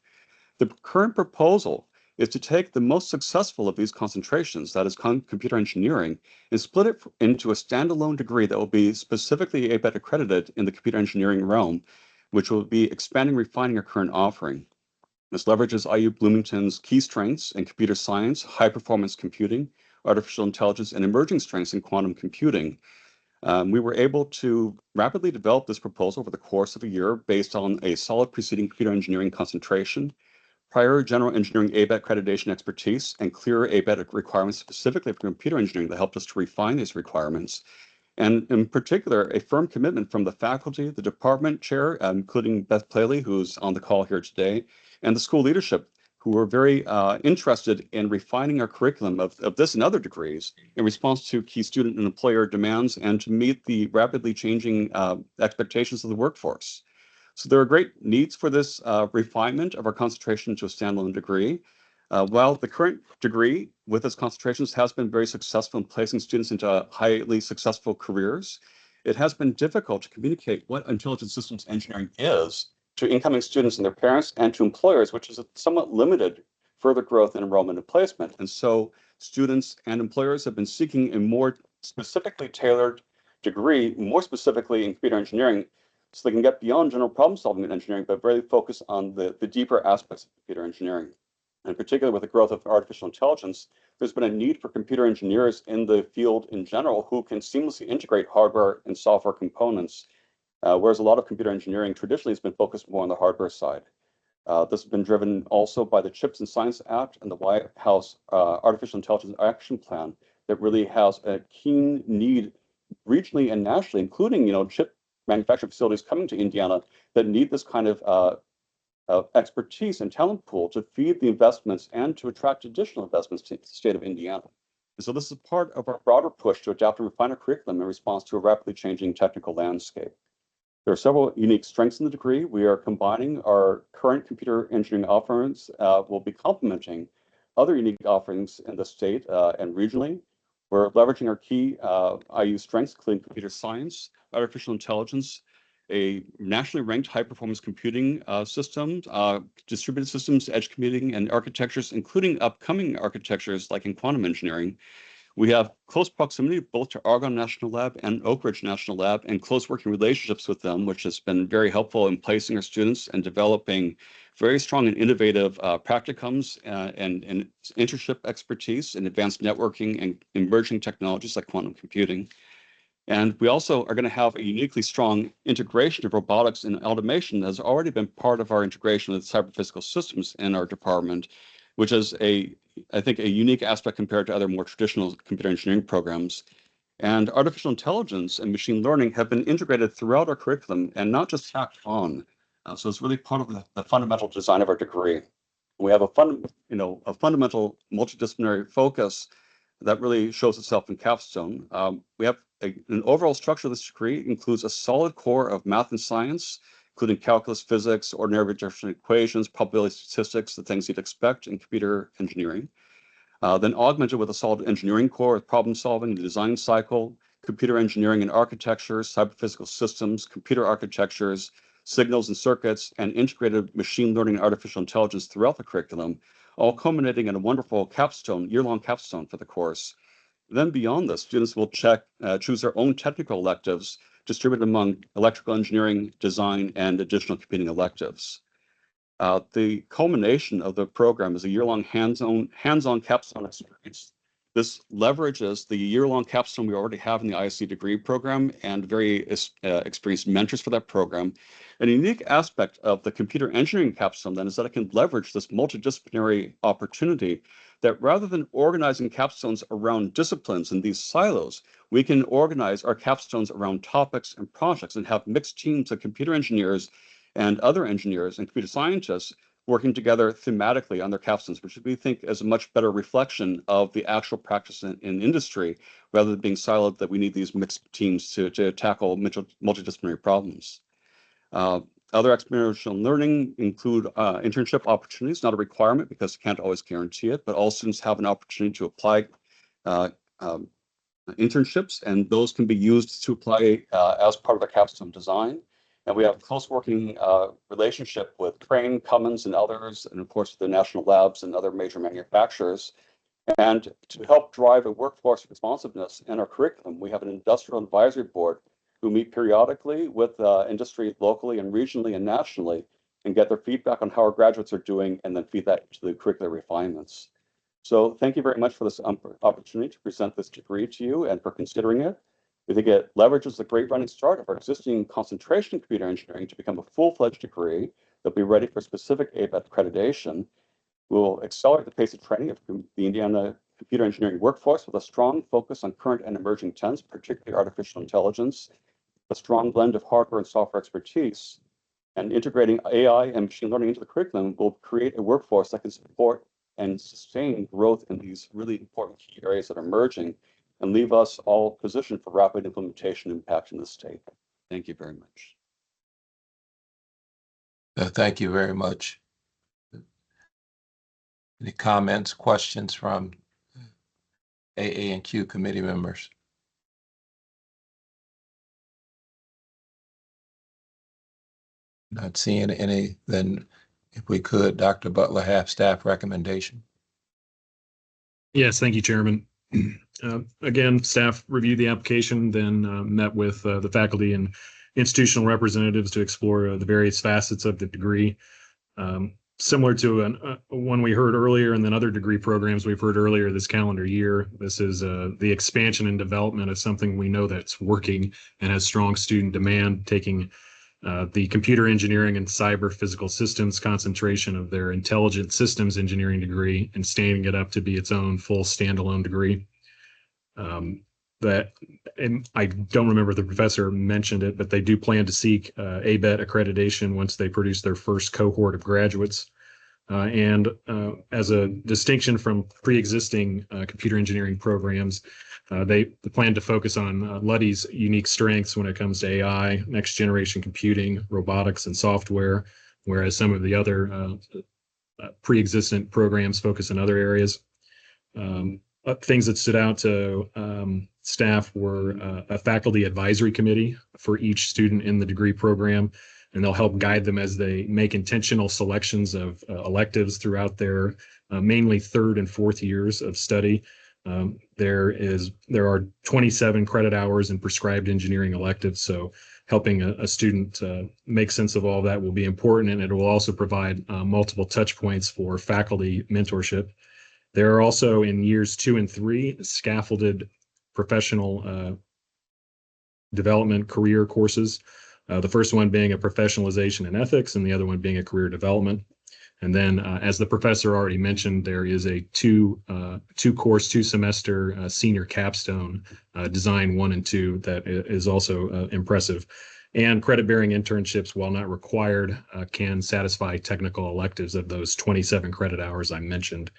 The current proposal is to take the most successful of these concentrations, that is computer engineering, and split it into a standalone degree that will be specifically ABET accredited in the computer engineering realm, which will be expanding, refining our current offering. This leverages IU Bloomington's key strengths in computer science, high performance computing, artificial intelligence, and emerging strengths in quantum computing. We were able to rapidly develop this proposal over the course of a year based on a solid preceding computer engineering concentration, prior general engineering ABET accreditation expertise, and clear ABET requirements specifically for computer engineering that helped us to refine these requirements. And in particular, a firm commitment from the faculty, the department chair, including Beth Paley, who's on the call here today, and the school leadership, who were very interested in refining our curriculum of this and other degrees in response to key student and employer demands and to meet the rapidly changing expectations of the workforce. So there are great needs for this refinement of our concentration to a standalone degree. While the current degree with its concentrations has been very successful in placing students into highly successful careers, it has been difficult to communicate what intelligent systems engineering is to incoming students and their parents and to employers, which is a somewhat limited further growth in enrollment and placement. And so students and employers have been seeking a more specifically tailored degree, more specifically in computer engineering, so they can get beyond general problem solving in engineering, but really focus on the deeper aspects of computer engineering. And particularly with the growth of artificial intelligence, there's been a need for computer engineers in the field in general who can seamlessly integrate hardware and software components, whereas a lot of computer engineering traditionally has been focused more on the hardware side. This has been driven also by the Chips and Science Act and the White House Artificial Intelligence Action Plan that really has a keen need regionally and nationally, including chip manufacturing facilities coming to Indiana that need this kind of expertise and talent pool to feed the investments and to attract additional investments to the state of Indiana. And so this is part of our broader push to adapt and refine our curriculum in response to a rapidly changing technical landscape. There are several unique strengths in the degree. We are combining our current computer engineering offerings, will be complementing other unique offerings in the state and regionally. We're leveraging our key IU strengths, including computer science, artificial intelligence, a nationally ranked high-performance computing system, distributed systems, edge computing, and architectures, including upcoming architectures like in quantum engineering. We have close proximity both to Argonne National Lab and Oak Ridge National Lab and close working relationships with them, which has been very helpful in placing our students and developing very strong and innovative practicums and internship expertise in advanced networking and emerging technologies like quantum computing. And we also are going to have a uniquely strong integration of robotics and automation that has already been part of our integration with cyber-physical systems in our department, which is I think, a unique aspect compared to other more traditional computer engineering programs. And artificial intelligence and machine learning have been integrated throughout our curriculum and not just tacked on. So it's really part of the fundamental design of our degree. We have a fundamental multidisciplinary focus that really shows itself in capstone. We have an overall structure of this degree includes a solid core of math and science, including calculus, physics, ordinary differential equations, probability statistics, the things you'd expect in computer engineering. Then augmented with a solid engineering core with problem solving, the design cycle, computer engineering and architecture, cyber-physical systems, computer architectures, signals and circuits, and integrated machine learning and artificial intelligence throughout the curriculum, all culminating in a wonderful capstone, year-long capstone for the course. Then beyond this, students will choose their own technical electives distributed among electrical engineering, design, and additional computing electives. The culmination of the program is a year-long hands-on capstone experience. This leverages the year-long capstone we already have in the ISC degree program and very experienced mentors for that program. And a unique aspect of the computer engineering capstone then is that it can leverage this multidisciplinary opportunity that rather than organizing capstones around disciplines in these silos, we can organize our capstones around topics and projects and have mixed teams of computer engineers and other engineers and computer scientists working together thematically on their capstones, which we think is a much better reflection of the actual practice in industry, rather than being siloed that we need these mixed teams to tackle multidisciplinary problems. Other experiential learning include internship opportunities, not a requirement because you can't always guarantee it, but all students have an opportunity to apply internships, and those can be used to apply as part of the capstone design. And we have a close working relationship with Crane, Cummins, and others, and of course the national labs and other major manufacturers. And to help drive a workforce responsiveness in our curriculum, we have an industrial advisory board who meet periodically with industry locally and regionally and nationally and get their feedback on how our graduates are doing and then feed that into the curricular refinements. So thank you very much for this opportunity to present this degree to you and for considering it. We think it leverages the great running start of our existing concentration in computer engineering to become a full-fledged degree that'll be ready for specific ABET accreditation. We'll accelerate the pace of training of the Indiana computer engineering workforce with a strong focus on current and emerging trends, particularly artificial intelligence, a strong blend of hardware and software expertise, and integrating AI and machine learning into the curriculum will create a workforce that can support and sustain growth in these really important key areas that are emerging and leave us all positioned for rapid implementation and impact in the state. Thank you very much. Thank you very much. Any comments, questions from AA&Q committee members? Not seeing any, then if we could, Dr. Butler, have staff recommendation. Yes, thank you, Chairman. Again, staff reviewed the application, then met with the faculty and institutional representatives to explore the various facets of the degree. Similar to one we heard earlier and then other degree programs we've heard earlier this calendar year, this is the expansion and development of something we know that's working and has strong student demand, taking the computer engineering and cyber physical systems concentration of their intelligent systems engineering degree and standing it up to be its own full standalone degree. And I don't remember if the professor mentioned it, but they do plan to seek ABET accreditation once they produce their first cohort of graduates. And as a distinction from pre-existing computer engineering programs, they plan to focus on Luddy's unique strengths when it comes to AI, next generation computing, robotics, and software, whereas some of the other pre-existent programs focus in other areas. Things that stood out to staff were a faculty advisory committee for each student in the degree program, and they'll help guide them as they make intentional selections of electives throughout their mainly third and fourth years of study. There are 27 credit hours in prescribed engineering electives, so helping a student make sense of all that will be important, and it will also provide multiple touch points for faculty mentorship. There are also in years 2 and 3 scaffolded professional development career courses. The first one being a professionalization in ethics and the other one being a career development. And then as the professor already mentioned, there is a two semester senior capstone, design 1 and 2, that is also impressive. And credit-bearing internships, while not required, can satisfy technical electives of those 27 credit hours I mentioned.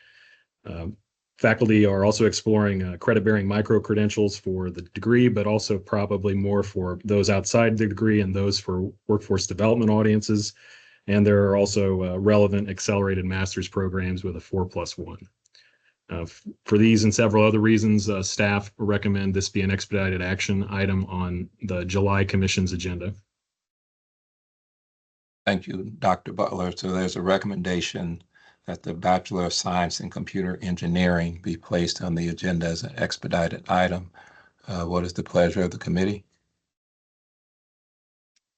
Faculty are also exploring credit-bearing micro-credentials for the degree, but also probably more for those outside the degree and those for workforce development audiences. And there are also relevant accelerated master's programs with a 4+1. For these and several other reasons, staff recommend this be an expedited action item on the July Commission's agenda. Thank you, Dr. Butler. So there's a recommendation that the Bachelor of Science in Computer Engineering be placed on the agenda as an expedited item. What is the pleasure of the committee?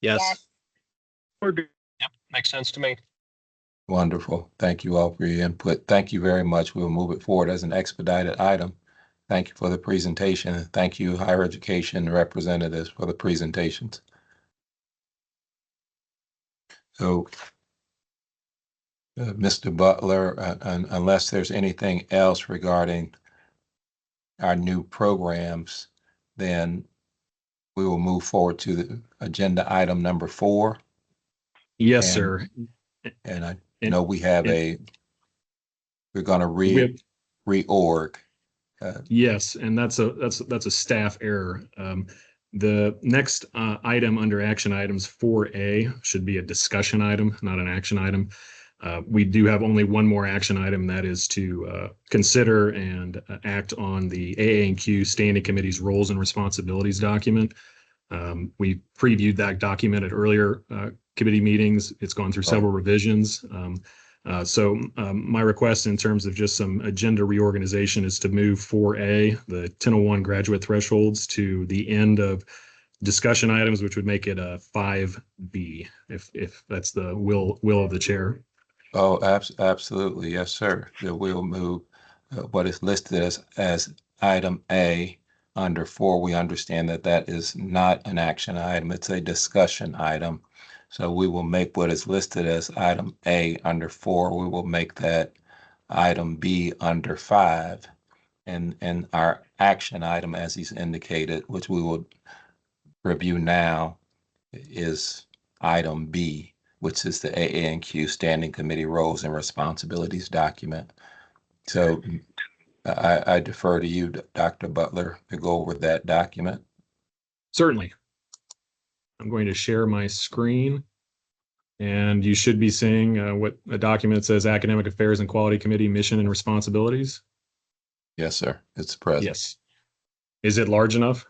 Yes. We're good. Yep, makes sense to me. Wonderful. Thank you all for your input. Thank you very much. We'll move it forward as an expedited item. Thank you for the presentation. Thank you, higher education representatives, for the presentations. So, Mr. Butler, unless there's anything else regarding our new programs, then we will move forward to the agenda item number 4. Yes, sir. And I know we have we're going to reorg. Yes, and that's a staff error. The next item under action items 4A should be a discussion item, not an action item. We do have only one more action item, that is to consider and act on the AA&Q Standing Committee's roles and responsibilities document. We previewed that document at earlier committee meetings. It's gone through several revisions. So my request in terms of just some agenda reorganization is to move 4A, the 1001 graduate thresholds, to the end of discussion items, which would make it a 5B, if that's the will of the chair. Oh, absolutely. Yes, sir. We'll move what is listed as item A under 4, we understand that that is not an action item, it's a discussion item. So we will make what is listed as item A under 4, we will make that item B under 5. And our action item, as he's indicated, which we will review now, is item B, which is the AA&Q Standing Committee Roles and Responsibilities document. So I defer to you, Dr. Butler, to go over that document. Certainly. I'm going to share my screen, and you should be seeing what a document says: Academic Affairs and Quality Committee Mission and Responsibilities. Yes, sir. It's present. Yes. Is it large enough?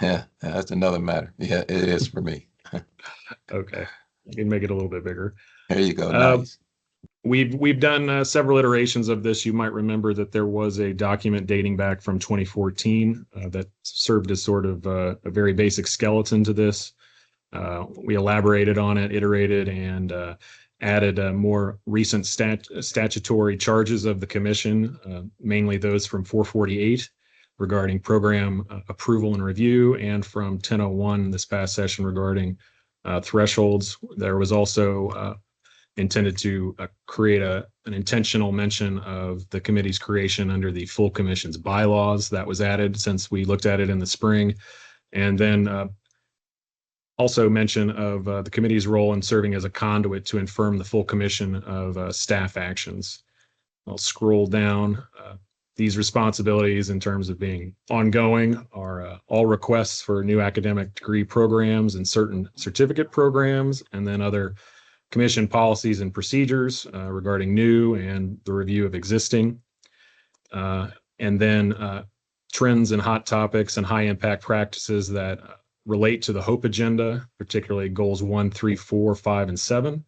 Yeah, that's another matter. Yeah, it is for me. Okay. I can make it a little bit bigger. There you go. Nice. We've done several iterations of this. You might remember that there was a document dating back from 2014 that served as sort of a very basic skeleton to this. We elaborated on it, iterated, and added more recent statutory charges of the commission, mainly those from 448 regarding program approval and review, and from 1001 this past session regarding thresholds. There was also intended to create an intentional mention of the committee's creation under the full commission's bylaws. That was added since we looked at it in the spring. And then also mention of the committee's role in serving as a conduit to inform the full commission of staff actions. I'll scroll down. These responsibilities in terms of being ongoing are all requests for new academic degree programs and certain certificate programs, and then other commission policies and procedures regarding new and the review of existing. And then trends and hot topics and high impact practices that relate to the HOPE agenda, particularly goals 1, 3, 4, 5, and 7,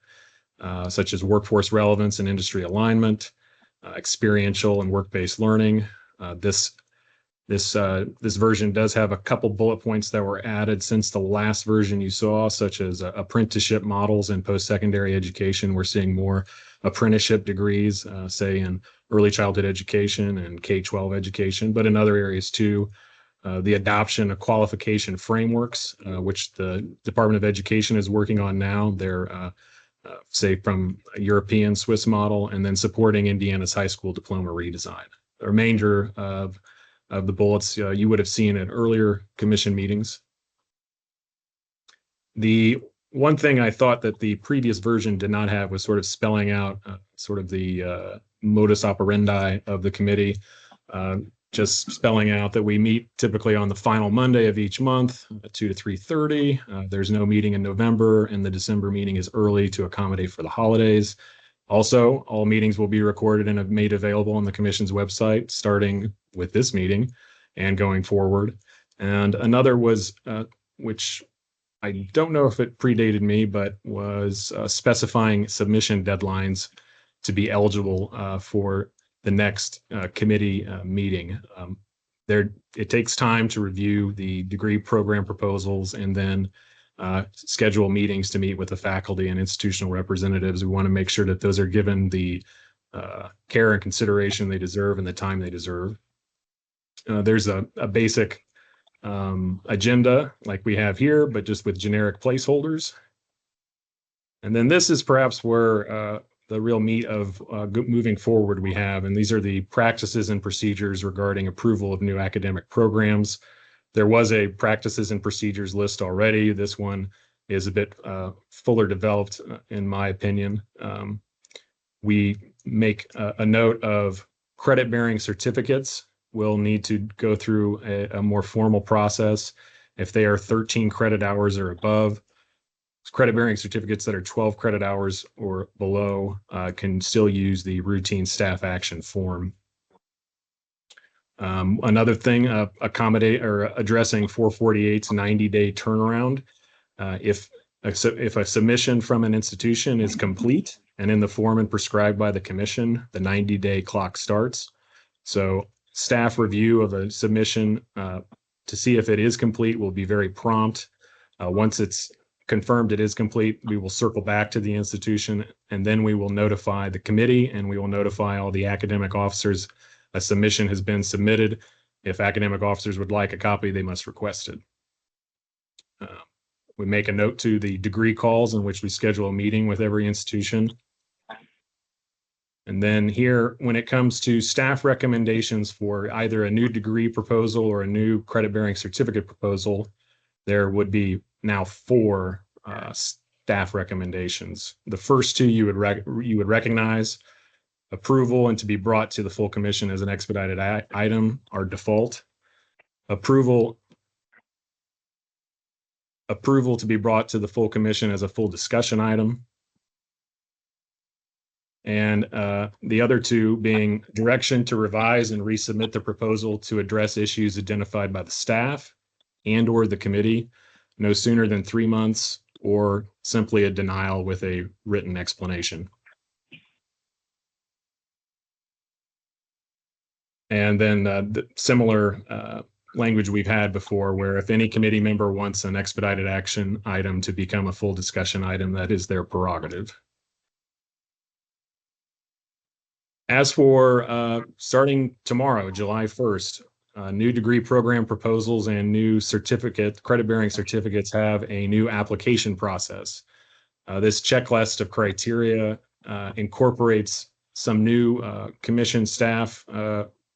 such as workforce relevance and industry alignment, experiential and work-based learning. This version does have a couple bullet points that were added since the last version you saw, such as apprenticeship models in post-secondary education. We're seeing more apprenticeship degrees, say in early childhood education and K-12 education, but in other areas too. The adoption of qualification frameworks, which the Department of Education is working on now. They're say from a European Swiss model, and then supporting Indiana's high school diploma redesign. The remainder of the bullets you would have seen at earlier commission meetings. The one thing I thought that the previous version did not have was sort of spelling out sort of the modus operandi of the committee. Just spelling out that we meet typically on the final Monday of each month, 2 to 3:30. There's no meeting in November, and the December meeting is early to accommodate for the holidays. Also, all meetings will be recorded and made available on the commission's website, starting with this meeting and going forward. And another was, which I don't know if it predated me, but was specifying submission deadlines to be eligible for the next committee meeting. It takes time to review the degree program proposals and then schedule meetings to meet with the faculty and institutional representatives. We want to make sure that those are given the care and consideration they deserve and the time they deserve. There's a basic agenda like we have here, but just with generic placeholders. And then this is perhaps where the real meat of moving forward we have, and these are the practices and procedures regarding approval of new academic programs. There was a practices and procedures list already. This one is a bit fuller developed, in my opinion. We make a note of credit-bearing certificates will need to go through a more formal process if they are 13 credit hours or above. Credit-bearing certificates that are 12 credit hours or below can still use the routine staff action form. Another thing, addressing 448's 90-day turnaround. If a submission from an institution is complete and in the form and prescribed by the commission, the 90-day clock starts. So staff review of a submission to see if it is complete will be very prompt. Once it's confirmed it is complete, we will circle back to the institution, and then we will notify the committee, and we will notify all the academic officers a submission has been submitted. If academic officers would like a copy, they must request it. We make a note to the degree calls in which we schedule a meeting with every institution. And then here, when it comes to staff recommendations for either a new degree proposal or a new credit-bearing certificate proposal, there would be now 4 staff recommendations. The first 2 you would recognize. Approval and to be brought to the full commission as an expedited item are default. Approval to be brought to the full commission as a full discussion item. And the other 2 being direction to revise and resubmit the proposal to address issues identified by the staff and or the committee no sooner than 3 months, or simply a denial with a written explanation. And then the similar language we've had before, where if any committee member wants an expedited action item to become a full discussion item, that is their prerogative. As for starting tomorrow, July 1st, new degree program proposals and new credit-bearing certificates have a new application process. This checklist of criteria incorporates some new commission staff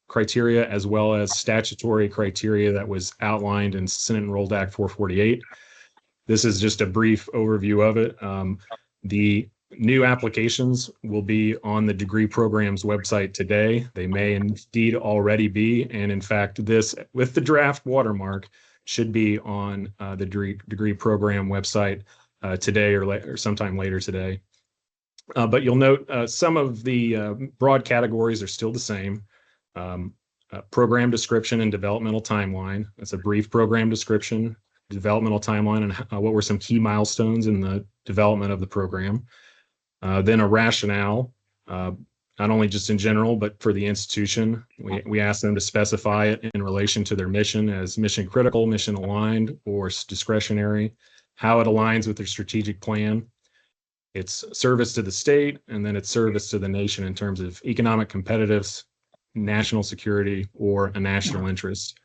criteria, as well as statutory criteria that was outlined in Senate Enrolled Act 448. This is just a brief overview of it. The new applications will be on the degree program's website today. They may indeed already be, and in fact, this, with the draft watermark, should be on the degree program website today or sometime later today. But you'll note some of the broad categories are still the same. Program description and developmental timeline. That's a brief program description, developmental timeline, and what were some key milestones in the development of the program. Then a rationale, not only just in general, but for the institution. We ask them to specify it in relation to their mission as mission critical, mission aligned, or discretionary, how it aligns with their strategic plan, its service to the state, and then its service to the nation in terms of economic competitiveness, national security, or a national interest.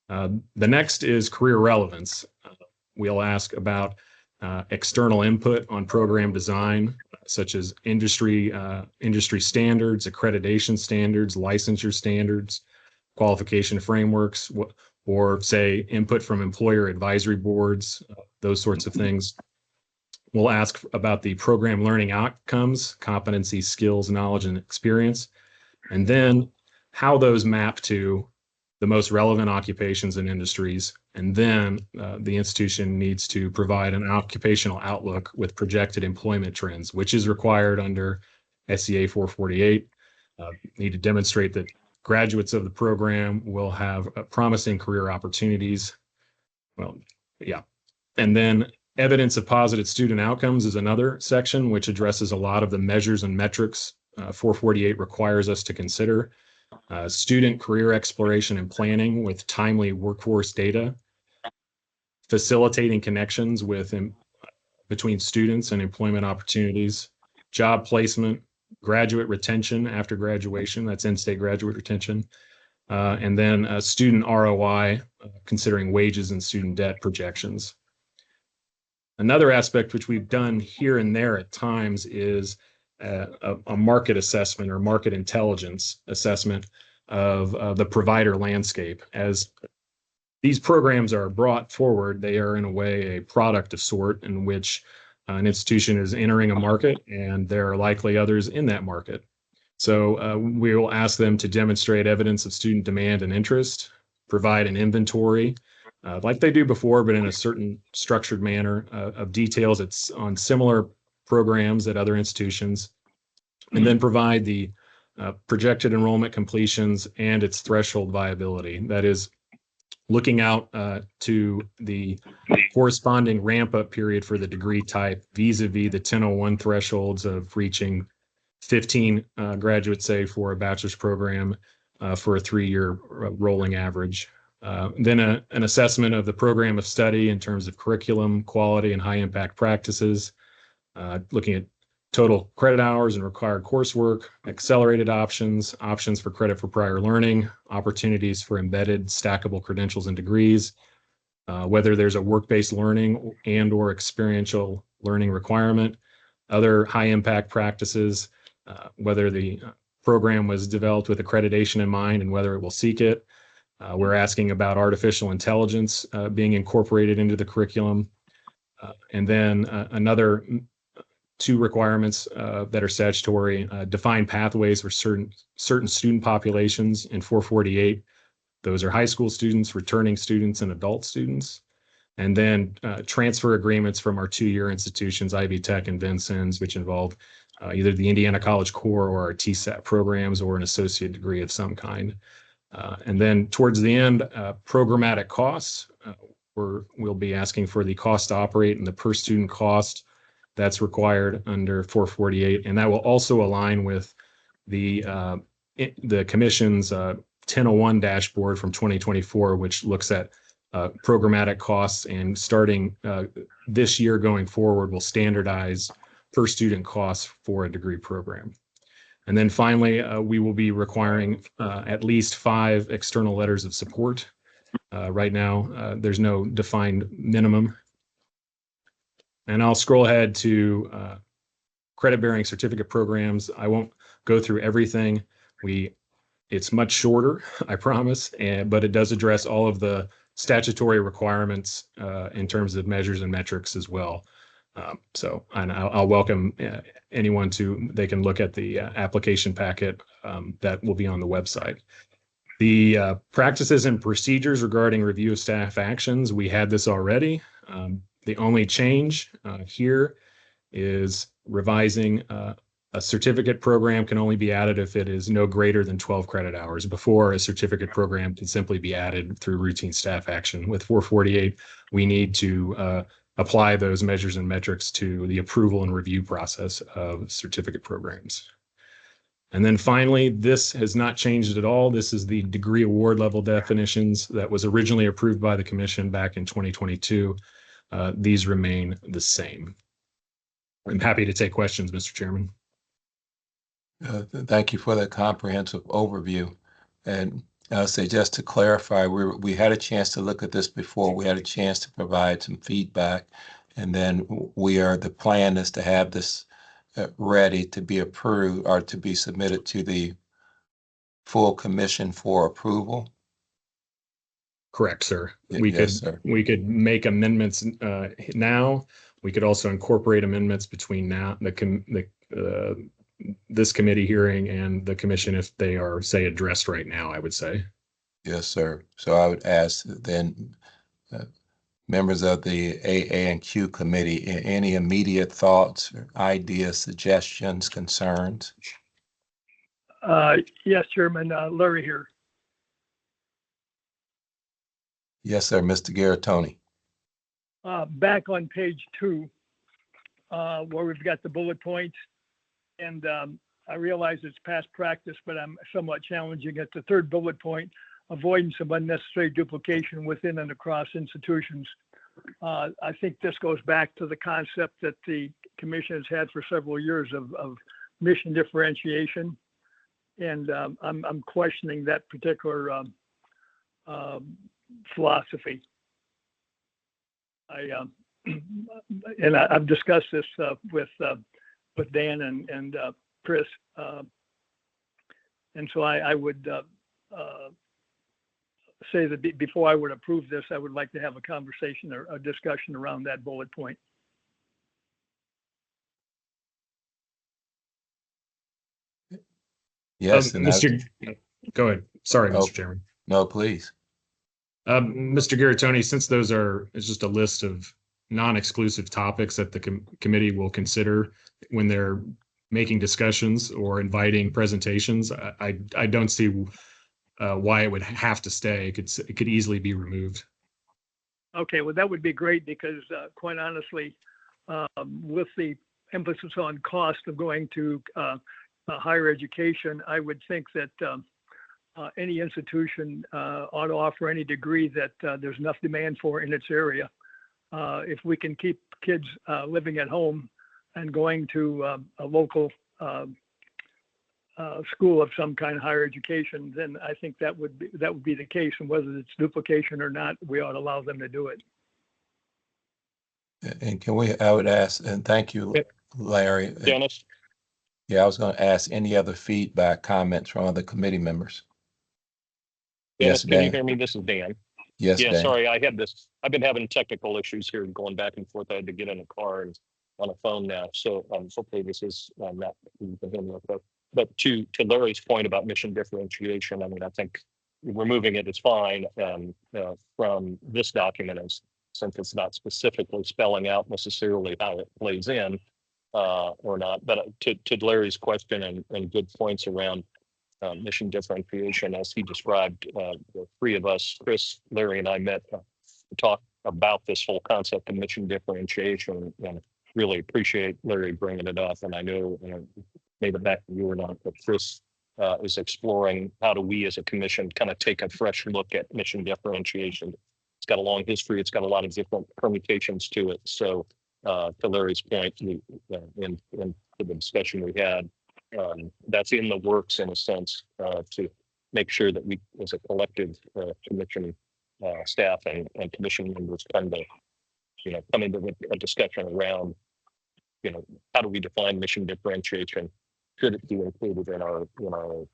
The next is career relevance. We'll ask about external input on program design, such as industry standards, accreditation standards, licensure standards, qualification frameworks, or say input from employer advisory boards, those sorts of things. We'll ask about the program learning outcomes, competencies, skills, knowledge, and experience, and then how those map to the most relevant occupations and industries. And then the institution needs to provide an occupational outlook with projected employment trends, which is required under SEA 448. Need to demonstrate that graduates of the program will have promising career opportunities. Well, yeah. And then evidence of positive student outcomes is another section which addresses a lot of the measures and metrics 448 requires us to consider. Student career exploration and planning with timely workforce data, facilitating connections between students and employment opportunities, job placement, graduate retention after graduation, that's in-state graduate retention, and then student ROI, considering wages and student debt projections. Another aspect which we've done here and there at times is a market assessment or market intelligence assessment of the provider landscape. As these programs are brought forward, they are in a way a product of sort in which an institution is entering a market, and there are likely others in that market. So we will ask them to demonstrate evidence of student demand and interest, provide an inventory like they do before, but in a certain structured manner of details that's on similar programs at other institutions, and then provide the projected enrollment completions and its threshold viability. That is, looking out to the corresponding ramp-up period for the degree type vis-a-vis the 1001 thresholds of reaching 15 graduates, say, for a bachelor's program for a 3-year rolling average. Then an assessment of the program of study in terms of curriculum, quality, and high-impact practices, looking at total credit hours and required coursework, accelerated options, options for credit for prior learning, opportunities for embedded stackable credentials and degrees, whether there's a work-based learning and or experiential learning requirement, other high-impact practices, whether the program was developed with accreditation in mind and whether it will seek it. We're asking about artificial intelligence being incorporated into the curriculum. And then another two requirements that are statutory, define pathways for certain student populations in 448. Those are high school students, returning students, and adult students. And then transfer agreements from our two-year institutions, Ivy Tech and Vincennes, which involve either the Indiana College Core or our TSAT programs or an associate degree of some kind. And then towards the end, programmatic costs. We'll be asking for the cost to operate and the per student cost that's required under 448. And that will also align with the Commission's 1001 dashboard from 2024, which looks at programmatic costs, and starting this year going forward will standardize per student costs for a degree program. And then finally, we will be requiring at least 5 external letters of support. Right now, there's no defined minimum. And I'll scroll ahead to credit-bearing certificate programs. I won't go through everything. It's much shorter, I promise, but it does address all of the statutory requirements in terms of measures and metrics as well. And I'll welcome anyone they can look at the application packet that will be on the website. The practices and procedures regarding review of staff actions, we had this already. The only change here is revising a certificate program can only be added if it is no greater than 12 credit hours. Before, a certificate program can simply be added through routine staff action. With 448, we need to apply those measures and metrics to the approval and review process of certificate programs. And then finally, this has not changed at all. This is the degree award level definitions that was originally approved by the Commission back in 2022. These remain the same. I'm happy to take questions, Mr. Chairman. Thank you for that comprehensive overview. And I'll say, just to clarify, we had a chance to look at this before. We had a chance to provide some feedback, and then the plan is to have this ready to be approved or to be submitted to the full Commission for approval. Correct, sir. Yes, sir. We could make amendments now. We could also incorporate amendments between now this committee hearing and the Commission if they are, say, addressed right now, I would say. Yes, sir. So I would ask then members of the AA&Q committee, any immediate thoughts, ideas, suggestions, concerns? Yes, Chairman, Larry here. Yes, sir. Mr. Garatoni. Back on page 2, where we've got the bullet points, and I realize it's past practice, but I'm somewhat challenging it. The third bullet point, avoidance of unnecessary duplication within and across institutions. I think this goes back to the concept that the Commission has had for several years of mission differentiation, and I'm questioning that particular philosophy. I've discussed this with Dan and Chris, and so I would say that before I would approve this, I would like to have a conversation or a discussion around that bullet point. Yes, go ahead. Sorry, Mr. Chairman. No, please. Mr. Garatoni, since it's just a list of non-exclusive topics that the committee will consider when they're making discussions or inviting presentations, I don't see why it would have to stay. It could easily be removed. Okay, well, that would be great because quite honestly, with the emphasis on cost of going to higher education, I would think that any institution ought to offer any degree that there's enough demand for in its area. If we can keep kids living at home and going to a local school of some kind of higher education, then I think that would be the case. And whether it's duplication or not, we ought to allow them to do it. And I would ask, and thank you, Larry. Dennis? Yeah, I was going to ask any other feedback, comments from other committee members. Dennis, Yes, can you Dan. hear me? This is Dan. Yes, Yeah, Dan. sorry, I've been having technical issues here going back and forth. I had to get in a car and on a phone now. So hopefully this is not, you can hear me okay. But to Larry's point about mission differentiation, I mean, I think removing it is fine from this document, since it's not specifically spelling out necessarily how it plays in or not. But to Larry's question and good points around mission differentiation, as he described, the three of us, Chris, Larry, and I met to talk about this whole concept of mission differentiation, and really appreciate Larry bringing it up. And I know maybe back to you or not, but Chris is exploring how do we as a commission kind of take a fresh look at mission differentiation. It's got a long history. It's got a lot of different permutations to it. So to Larry's point, in the discussion we had, that's in the works in a sense to make sure that we as a collective commission staff and commission members kind of come into a discussion around how do we define mission differentiation. Should it be included in our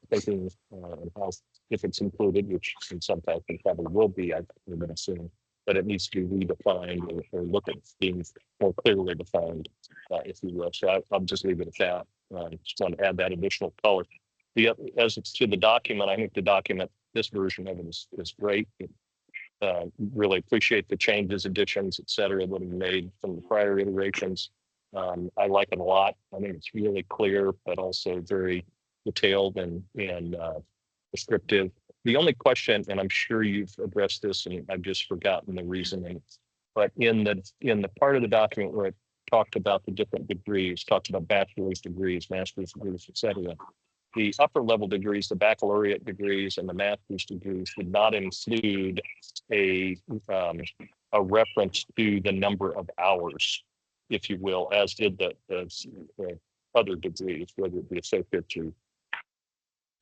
thinking, and how, if it's included, which in some fashion probably will be, I'm going to assume, but it needs to be redefined or look at being more clearly defined, if you will. So I'll just leave it at that. Just want to add that additional color. As it's to the document, I think the document, this version of it is great. Really appreciate the changes, additions, et cetera, that have been made from the prior iterations. I like it a lot. I think it's really clear, but also very detailed and descriptive. The only question, and I'm sure you've addressed this, and I've just forgotten the reasoning, but in the part of the document where it talked about the different degrees, talked about bachelor's degrees, master's degrees, et cetera, the upper level degrees, the baccalaureate degrees and the master's degrees did not include a reference to the number of hours, if you will, as did the other degrees, whether it be associates or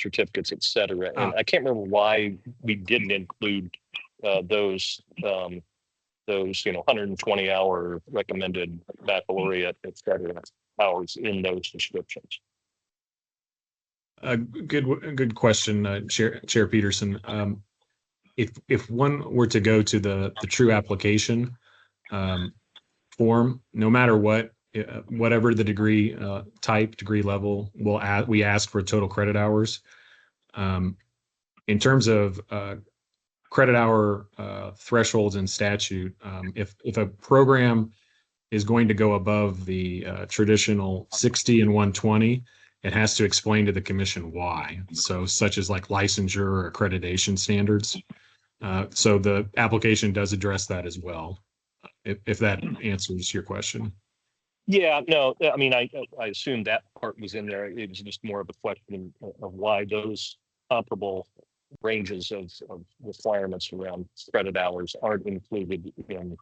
certificates, et cetera. And I can't remember why we didn't include those 120 hour recommended baccalaureate, et cetera, hours in those descriptions. Good question, Chair Peterson. If one were to go to the true application form, no matter whatever the degree type, degree level, we ask for total credit hours. In terms of credit hour thresholds in statute, if a program is going to go above the traditional 60 and 120, it has to explain to the commission why. So such as like licensure or accreditation standards. So the application does address that as well, if that answers your question. Yeah, no, I mean, I assumed that part was in there. It was just more of a question of why those comparable ranges of requirements around credit hours aren't included in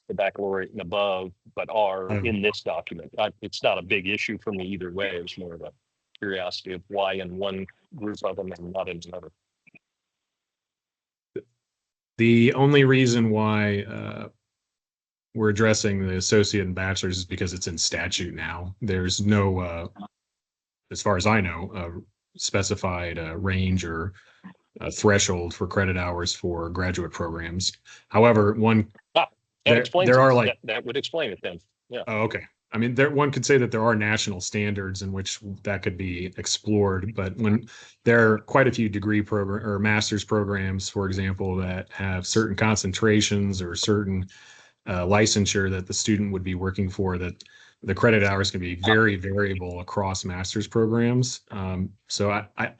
the baccalaureate and above, but are in this document. It's not a big issue for me either way. It's more of a curiosity of why in one group of them and not in another. The only reason why we're addressing the associate and bachelor's is because it's in statute now. There's no, as far as I know, specified range or threshold for credit hours for graduate programs. However, that would explain it then. Yeah. Oh, okay. I mean, one could say that there are national standards in which that could be explored, but when there are quite a few degree program or master's programs, for example, that have certain concentrations or certain licensure that the student would be working for, that the credit hours can be very variable across master's programs. So I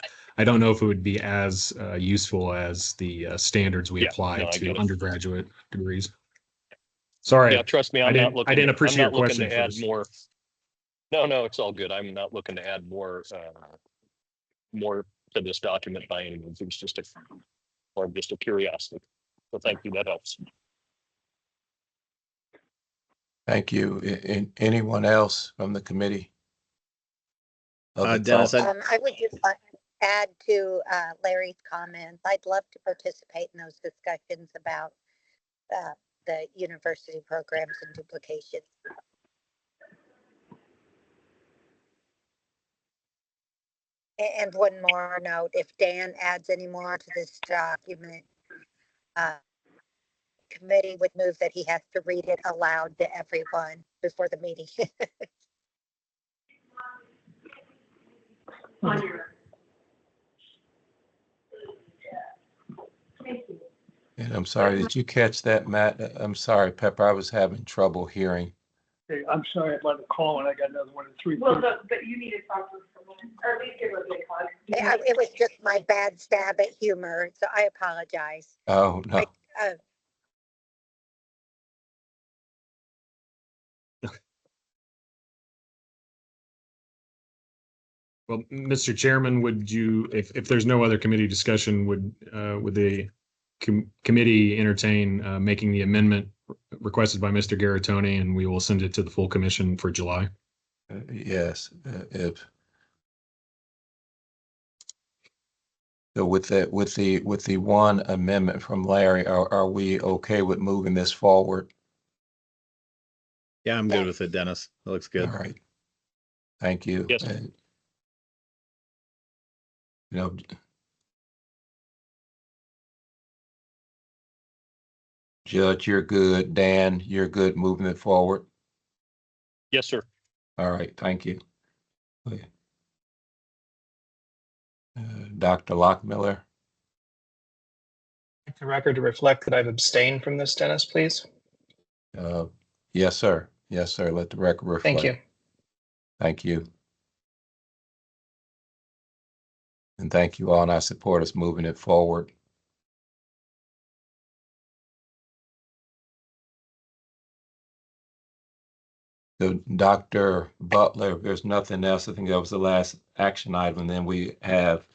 don't know if it would be as useful as the standards we apply to undergraduate degrees. Sorry. Yeah, trust me, I didn't appreciate your question to add more. No, it's all good. I'm not looking to add more to this document by any means. It's just a curiosity. So thank you. That helps. Thank you. Anyone else from the committee? Dennis, I would just like to add to Larry's comments. I'd love to participate in those discussions about the university programs and duplication. And one more note, if Dan adds any more to this document, committee would move that he has to read it aloud to everyone before the meeting. And I'm sorry, did you catch that, Matt? I'm sorry, Pepper, I was having trouble hearing. Hey, I'm sorry about the call, and I got another one at 3:30. Well, but you need to talk to someone, or at least give us a call. It was just my bad stab at humor, so I apologize. Oh, no. Well, Mr. Chairman, would you, if there's no other committee discussion, would the committee entertain making the amendment requested by Mr. Garatoni, and we will send it to the full commission for July? Yes, so with the one amendment from Larry, are we okay with moving this forward? Yeah, I'm good with it, Dennis. That looks good. All right. Thank you. Yes. You know, Judge, you're good. Dan, you're good moving it forward. Yes, sir. All right, thank you. Dr. Lockmiller. The record to reflect that I've abstained from this, Dennis, please. Yes, sir. Yes, sir. Let the record reflect. Thank you. Thank you. And thank you all, and I support us moving it forward. So Dr. Butler, if there's nothing else, I think that was the last action item. And then we have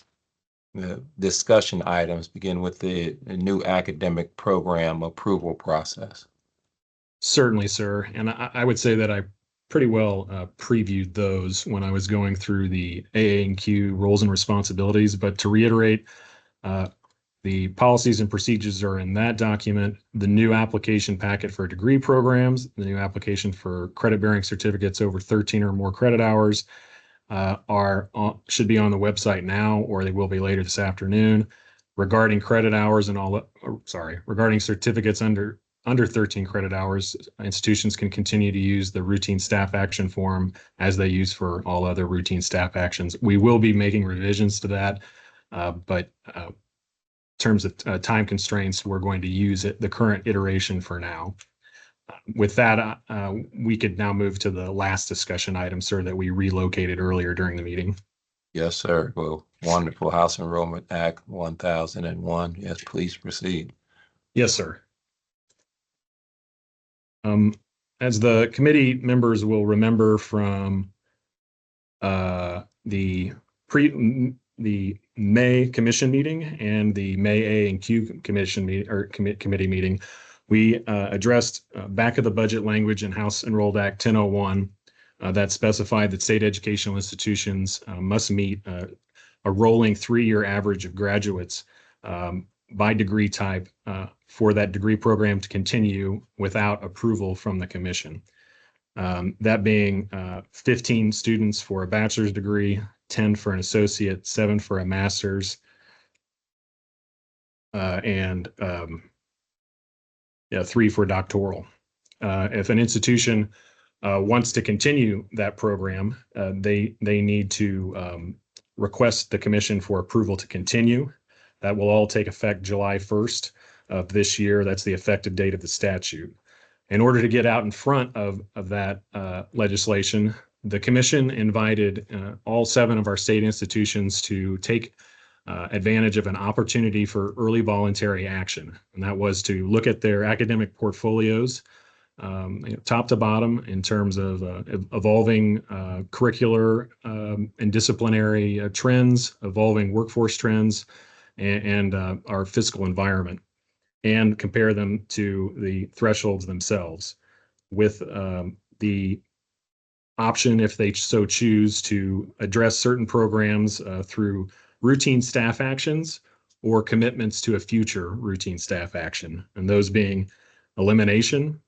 the discussion items, begin with the new academic program approval process. Certainly, sir. And I would say that I pretty well previewed those when I was going through the AA&Q roles and responsibilities. But to reiterate, the policies and procedures are in that document. The new application packet for degree programs, the new application for credit-bearing certificates over 13 or more credit hours should be on the website now, or they will be later this afternoon. Regarding credit hours and regarding certificates under 13 credit hours, institutions can continue to use the routine staff action form as they use for all other routine staff actions. We will be making revisions to that, but in terms of time constraints, we're going to use the current iteration for now. With that, we could now move to the last discussion item, sir, that we relocated earlier during the meeting. Yes, sir. Well, wonderful. House Enrollment Act 1001. Yes, please proceed. Yes, sir. As the committee members will remember from the May commission meeting and the May AA&Q commission meeting or committee meeting, we addressed back of the budget language in House Enrolled Act 1001 that specified that state educational institutions must meet a rolling 3-year average of graduates by degree type for that degree program to continue without approval from the commission. That being 15 students for a bachelor's degree, 10 for an associate, 7 for a master's, and 3 for doctoral. If an institution wants to continue that program, they need to request the commission for approval to continue. That will all take effect July 1st of this year. That's the effective date of the statute. In order to get out in front of that legislation, the commission invited all 7 of our state institutions to take advantage of an opportunity for early voluntary action. And that was to look at their academic portfolios, top to bottom, in terms of evolving curricular and disciplinary trends, evolving workforce trends, and our fiscal environment, and compare them to the thresholds themselves. with the option, if they so choose, to address certain programs through routine staff actions or commitments to a future routine staff action, and those being elimination,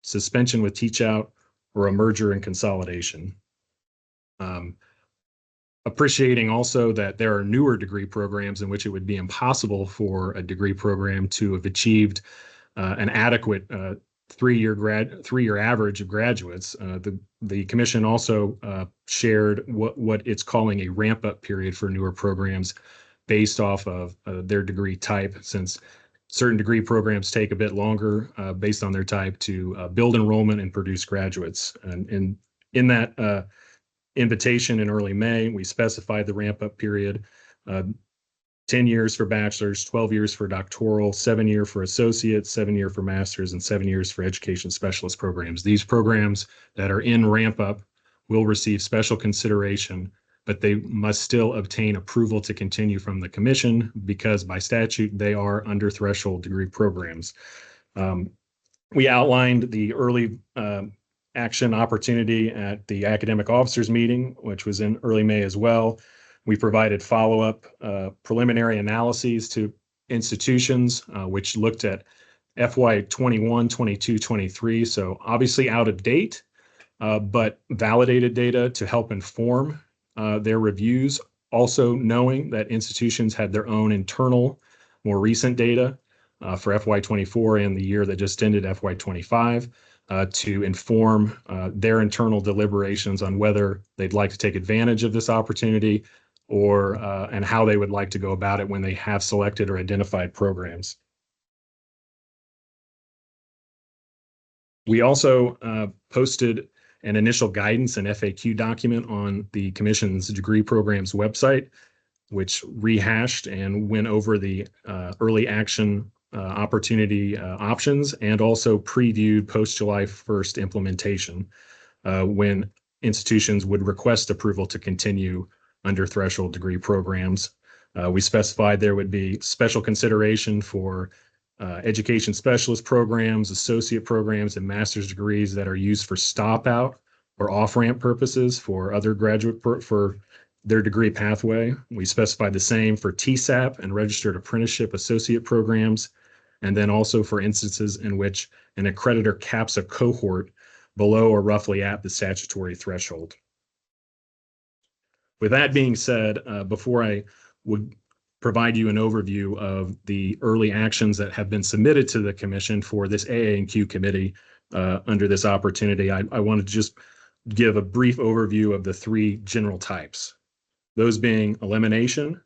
suspension with teach out, or a merger and consolidation. Appreciating also that there are newer degree programs in which it would be impossible for a degree program to have achieved an adequate three-year average of graduates. The commission also shared what it's calling a ramp-up period for newer programs based off of their degree type, since certain degree programs take a bit longer based on their type to build enrollment and produce graduates. And in that invitation in early May, we specified the ramp-up period, 10 years for bachelor's, 12 years for doctoral, 7-year for associates, 7-year for master's, and 7 years for education specialist programs. These programs that are in ramp-up will receive special consideration, but they must still obtain approval to continue from the commission because by statute, they are under threshold degree programs. We outlined the early action opportunity at the academic officers meeting, which was in early May as well. We provided follow-up preliminary analyses to institutions, which looked at FY 21, 22, 23. So obviously out of date, but validated data to help inform their reviews. Also knowing that institutions had their own internal, more recent data for FY 24 and the year that just ended, FY 25. To inform their internal deliberations on whether they'd like to take advantage of this opportunity or and how they would like to go about it when they have selected or identified programs. We also posted an initial guidance and FAQ document on the Commission's degree programs website, which rehashed and went over the early action opportunity options and also previewed post-July 1st implementation when institutions would request approval to continue under threshold degree programs. We specified there would be special consideration for education specialist programs, associate programs, and master's degrees that are used for stop out or off-ramp purposes for other graduate for their degree pathway. We specified the same for TSAP and registered apprenticeship associate programs, and then also for instances in which an accreditor caps a cohort below or roughly at the statutory threshold. With that being said, before I would provide you an overview of the early actions that have been submitted to the Commission for this AA&Q committee under this opportunity, I want to just give a brief overview of the three general types. Those being elimination.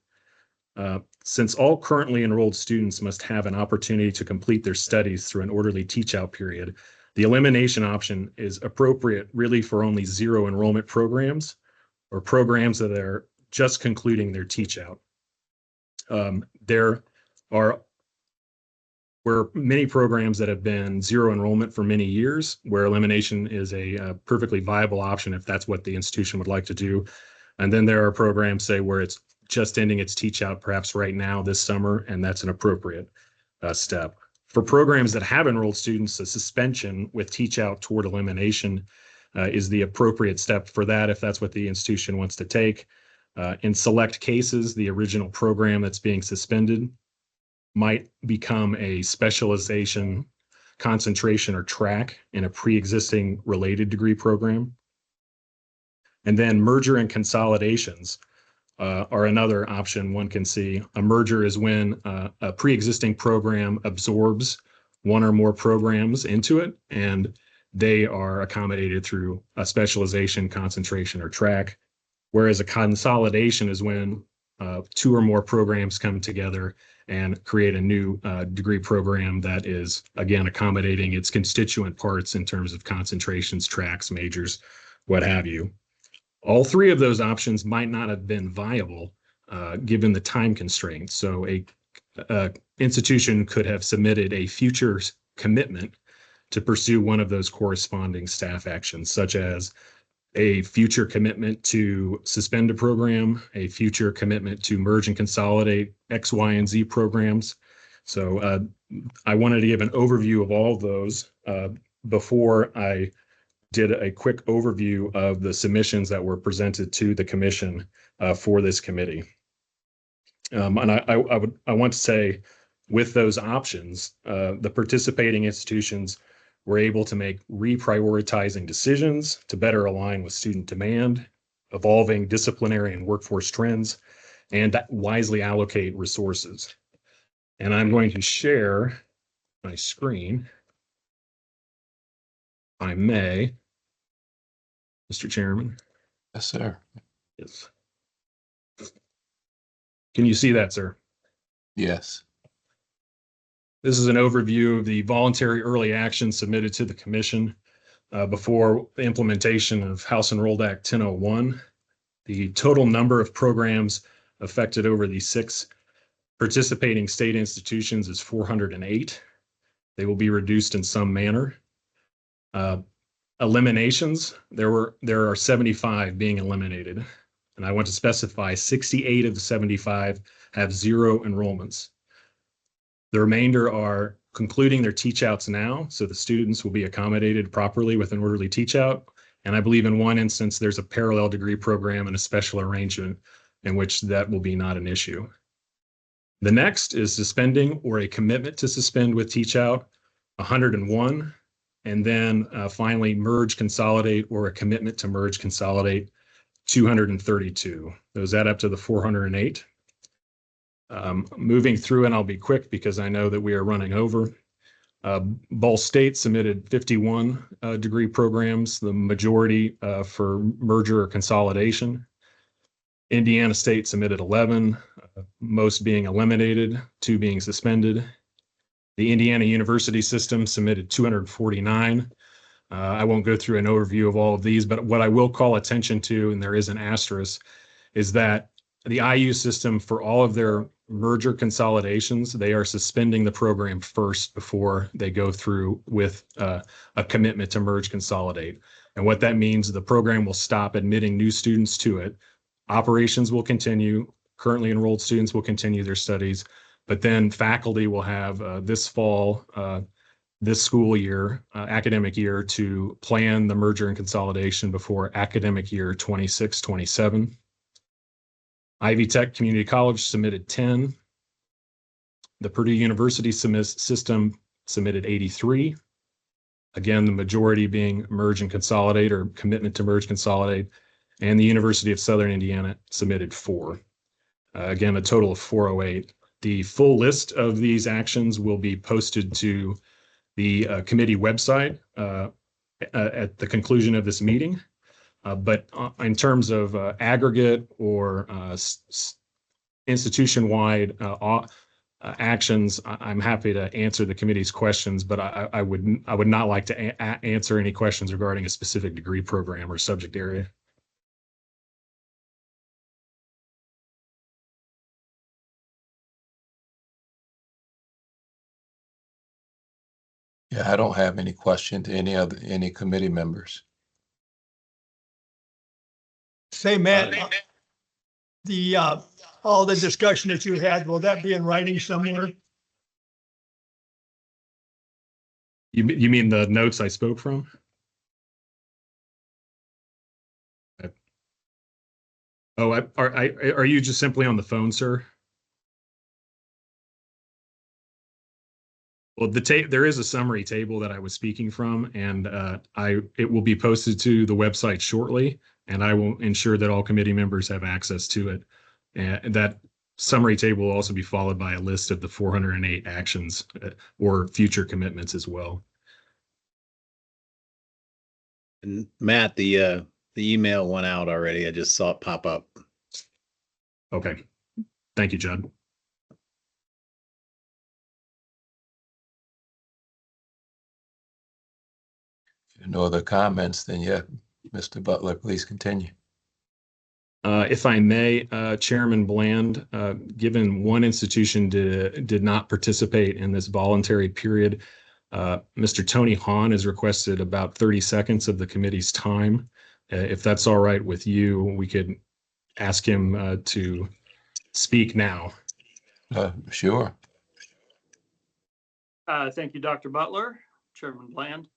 Since all currently enrolled students must have an opportunity to complete their studies through an orderly teach-out period, the elimination option is appropriate really for only zero enrollment programs or programs that are just concluding their teach-out. There were many programs that have been zero enrollment for many years, where elimination is a perfectly viable option if that's what the institution would like to do. And then there are programs, say, where it's just ending its teach out perhaps right now this summer, and that's an appropriate step. For programs that have enrolled students, a suspension with teach out toward elimination is the appropriate step for that if that's what the institution wants to take. In select cases, the original program that's being suspended might become a specialization, concentration, or track in a pre-existing related degree program. And then merger and consolidations are another option one can see. A merger is when a pre-existing program absorbs one or more programs into it, and they are accommodated through a specialization, concentration, or track. Whereas a consolidation is when two or more programs come together and create a new degree program that is, again, accommodating its constituent parts in terms of concentrations, tracks, majors, what have you. All three of those options might not have been viable given the time constraints. So a institution could have submitted a future commitment to pursue one of those corresponding staff actions, such as a future commitment to suspend a program, a future commitment to merge and consolidate X, Y, and Z programs. So I wanted to give an overview of all of those before I did a quick overview of the submissions that were presented to the commission for this committee. And I want to say, with those options, the participating institutions were able to make reprioritizing decisions to better align with student demand, evolving disciplinary and workforce trends, and wisely allocate resources. And I'm going to share my screen, if I may, Mr. Chairman. Yes, sir. Yes. Can you see that, sir? Yes. This is an overview of the voluntary early action submitted to the commission before the implementation of House Enrolled Act 1001. The total number of programs affected over the 6 participating state institutions is 408. They will be reduced in some manner. Eliminations, there are 75 being eliminated. And I want to specify 68 of the 75 have 0 enrollments. The remainder are concluding their teach outs now, so the students will be accommodated properly with an orderly teach out. And I believe in one instance, there's a parallel degree program and a special arrangement in which that will be not an issue. The next is suspending or a commitment to suspend with teach out, 101. And then finally, merge, consolidate, or a commitment to merge, consolidate, 232. Those add up to the 408. Moving through, and I'll be quick because I know that we are running over. Ball State submitted 51 degree programs, the majority for merger or consolidation. Indiana State submitted 11, most being eliminated, 2 being suspended. The Indiana University system submitted 249. I won't go through an overview of all of these, but what I will call attention to, and there is an asterisk, is that the IU system, for all of their merger consolidations, they are suspending the program first before they go through with a commitment to merge consolidate. And what that means, the program will stop admitting new students to it. Operations will continue. Currently enrolled students will continue their studies, but then faculty will have this fall, this school year, academic year, to plan the merger and consolidation before academic year 26-27. Ivy Tech Community College submitted 10. The Purdue University system submitted 83. Again, the majority being merge and consolidate or commitment to merge consolidate. And the University of Southern Indiana submitted 4. Again, a total of 408. The full list of these actions will be posted to the committee website at the conclusion of this meeting. But in terms of aggregate or institution-wide actions, I'm happy to answer the committee's questions, but I would not like to answer any questions regarding a specific degree program or subject area. Yeah, I don't have any question to any committee members. Say, Matt, the all the discussion that you had, will that be in writing somewhere? You mean the notes I spoke from? Oh, are you just simply on the phone, sir? Well, there is a summary table that I was speaking from, and it will be posted to the website shortly, and I will ensure that all committee members have access to it. And that summary table will also be followed by a list of the 408 actions or future commitments as well. And Matt, the email went out already. I just saw it pop up. Okay. Thank you, Judd. No other comments, then yeah, Mr. Butler, please continue. If I may, Chairman Bland, given one institution did not participate in this voluntary period, Mr. Tony Hahn has requested about 30 seconds of the committee's time. If that's all right with you, we could ask him to speak now. Sure. Thank you, Dr. Butler, Chairman Bland.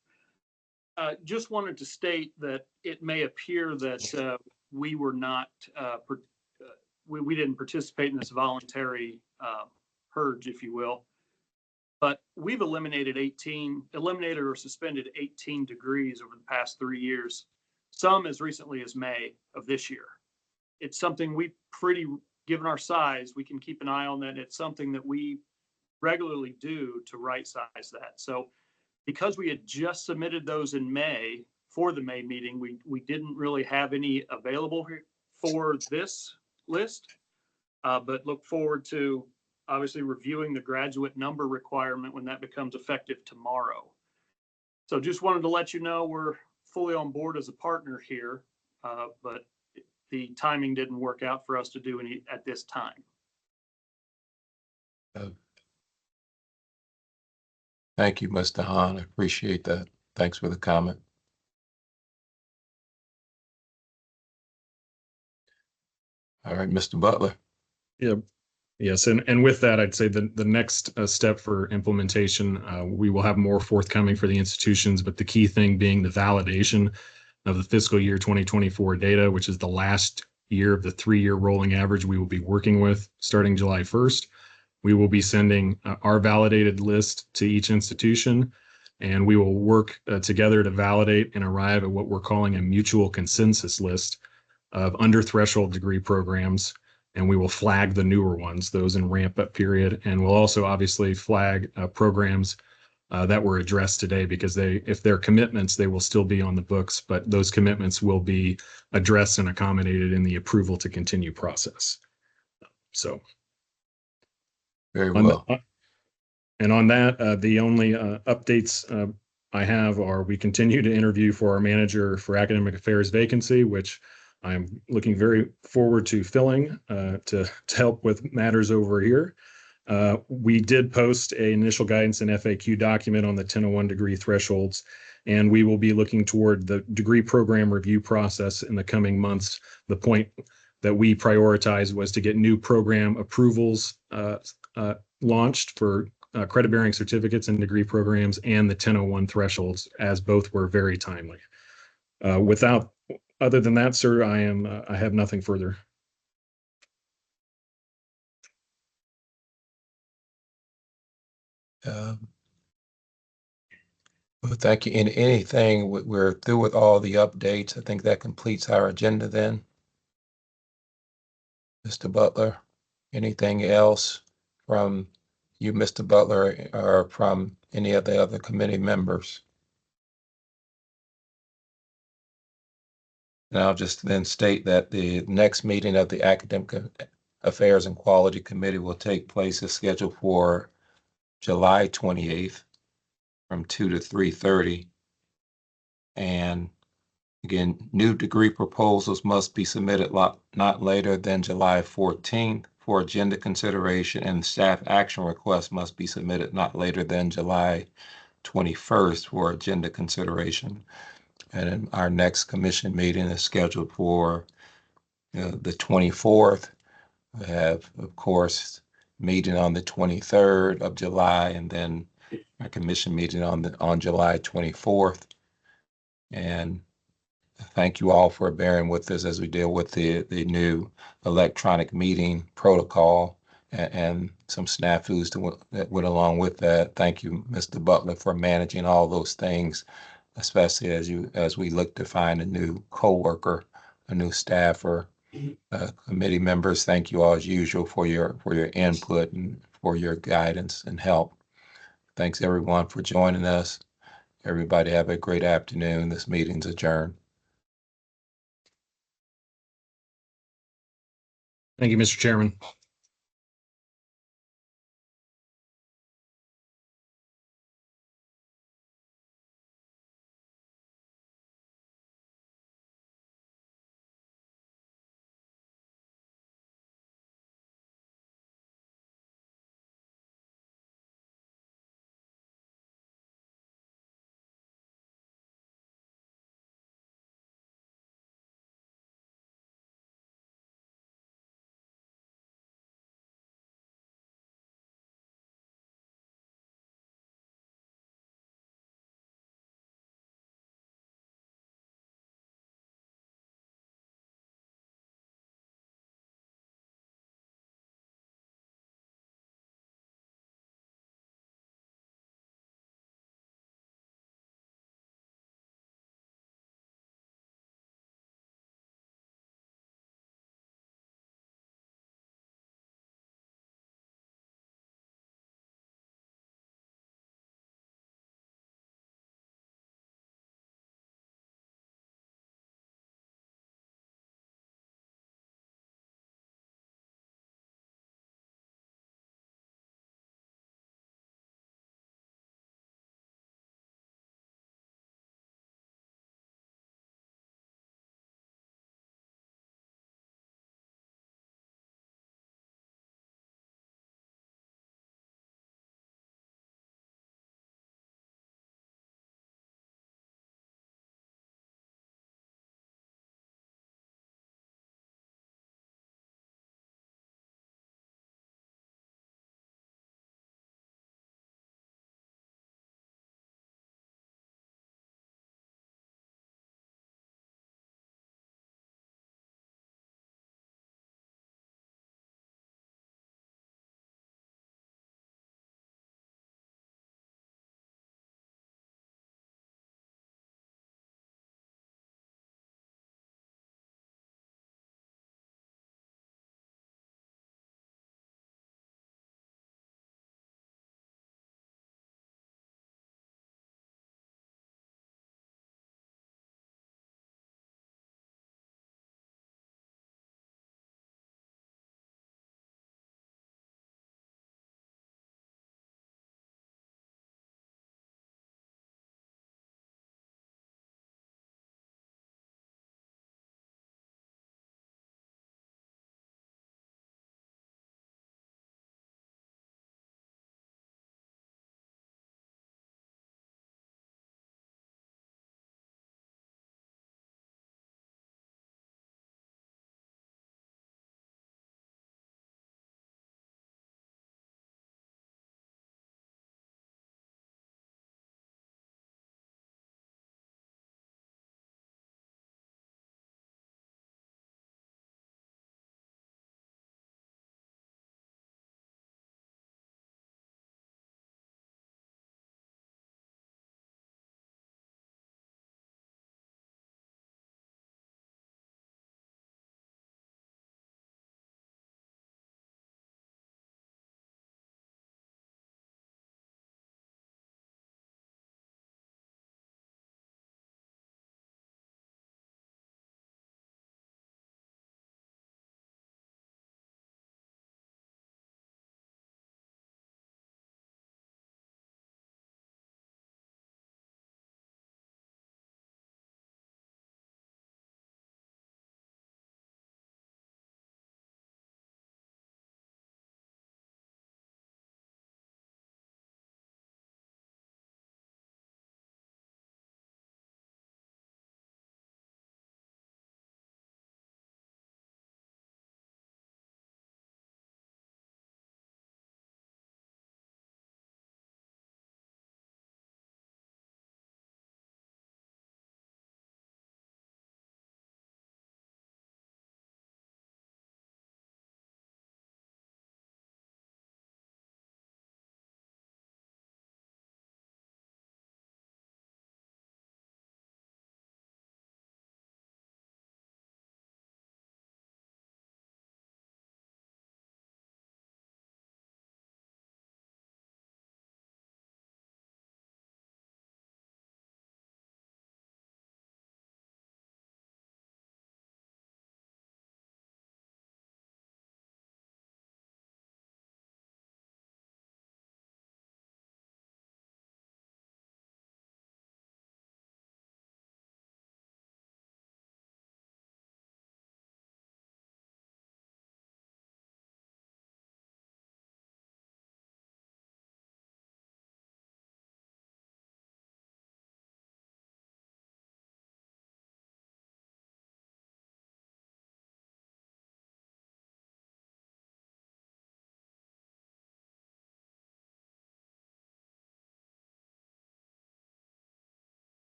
Just wanted to state that it may appear that we were not, we didn't participate in this voluntary purge, if you will. But we've eliminated or suspended 18 degrees over the past 3 years, some as recently as May of this year. It's something given our size, we can keep an eye on that. It's something that we regularly do to right size that. So because we had just submitted those in May for the May meeting, we didn't really have any available for this list, but look forward to obviously reviewing the graduate number requirement when that becomes effective tomorrow. So just wanted to let you know we're fully on board as a partner here, but the timing didn't work out for us to do any at this time. Thank you, Mr. Hahn. I appreciate that. Thanks for the comment. All right, Mr. Butler. Yeah. Yes, and with that, I'd say the next step for implementation, we will have more forthcoming for the institutions, but the key thing being the validation of the fiscal year 2024 data, which is the last year of the 3-year rolling average we will be working with starting July 1st. We will be sending our validated list to each institution, and we will work together to validate and arrive at what we're calling a mutual consensus list of under threshold degree programs. And we will flag the newer ones, those in ramp up period. And we'll also obviously flag programs that were addressed today, because if they're commitments, they will still be on the books, but those commitments will be addressed and accommodated in the approval to continue process. So. Very well. And on that, the only updates I have are we continue to interview for our manager for academic affairs vacancy, which I'm looking very forward to filling to help with matters over here. We did post an initial guidance and FAQ document on the 1001 degree thresholds, and we will be looking toward the degree program review process in the coming months. The point that we prioritized was to get new program approvals launched for credit-bearing certificates and degree programs and the 1001 thresholds, as both were very timely. Other than that, sir, I have nothing further. Well, thank you. And anything, we're through with all the updates. I think that completes our agenda then. Mr. Butler, anything else from you, Mr. Butler, or from any of the other committee members? And I'll just then state that the next meeting of the Academic Affairs and Quality Committee will take place as scheduled for July 28th from 2 to 3:30. And again, new degree proposals must be submitted not later than July 14th for agenda consideration, and staff action requests must be submitted not later than July 21st for agenda consideration. And our next commission meeting is scheduled for the 24th. We have, of course, meeting on the 23rd of July, and then our commission meeting on July 24th. And thank you all for bearing with us as we deal with the new electronic meeting protocol and some snafus that went along with that. Thank you, Mr. Butler, for managing all those things, especially as we look to find a new coworker, a new staffer. Committee members, thank you all as usual for your input and for your guidance and help. Thanks everyone for joining us. Everybody have a great afternoon. This meeting's adjourned. Thank you, Mr. Chairman.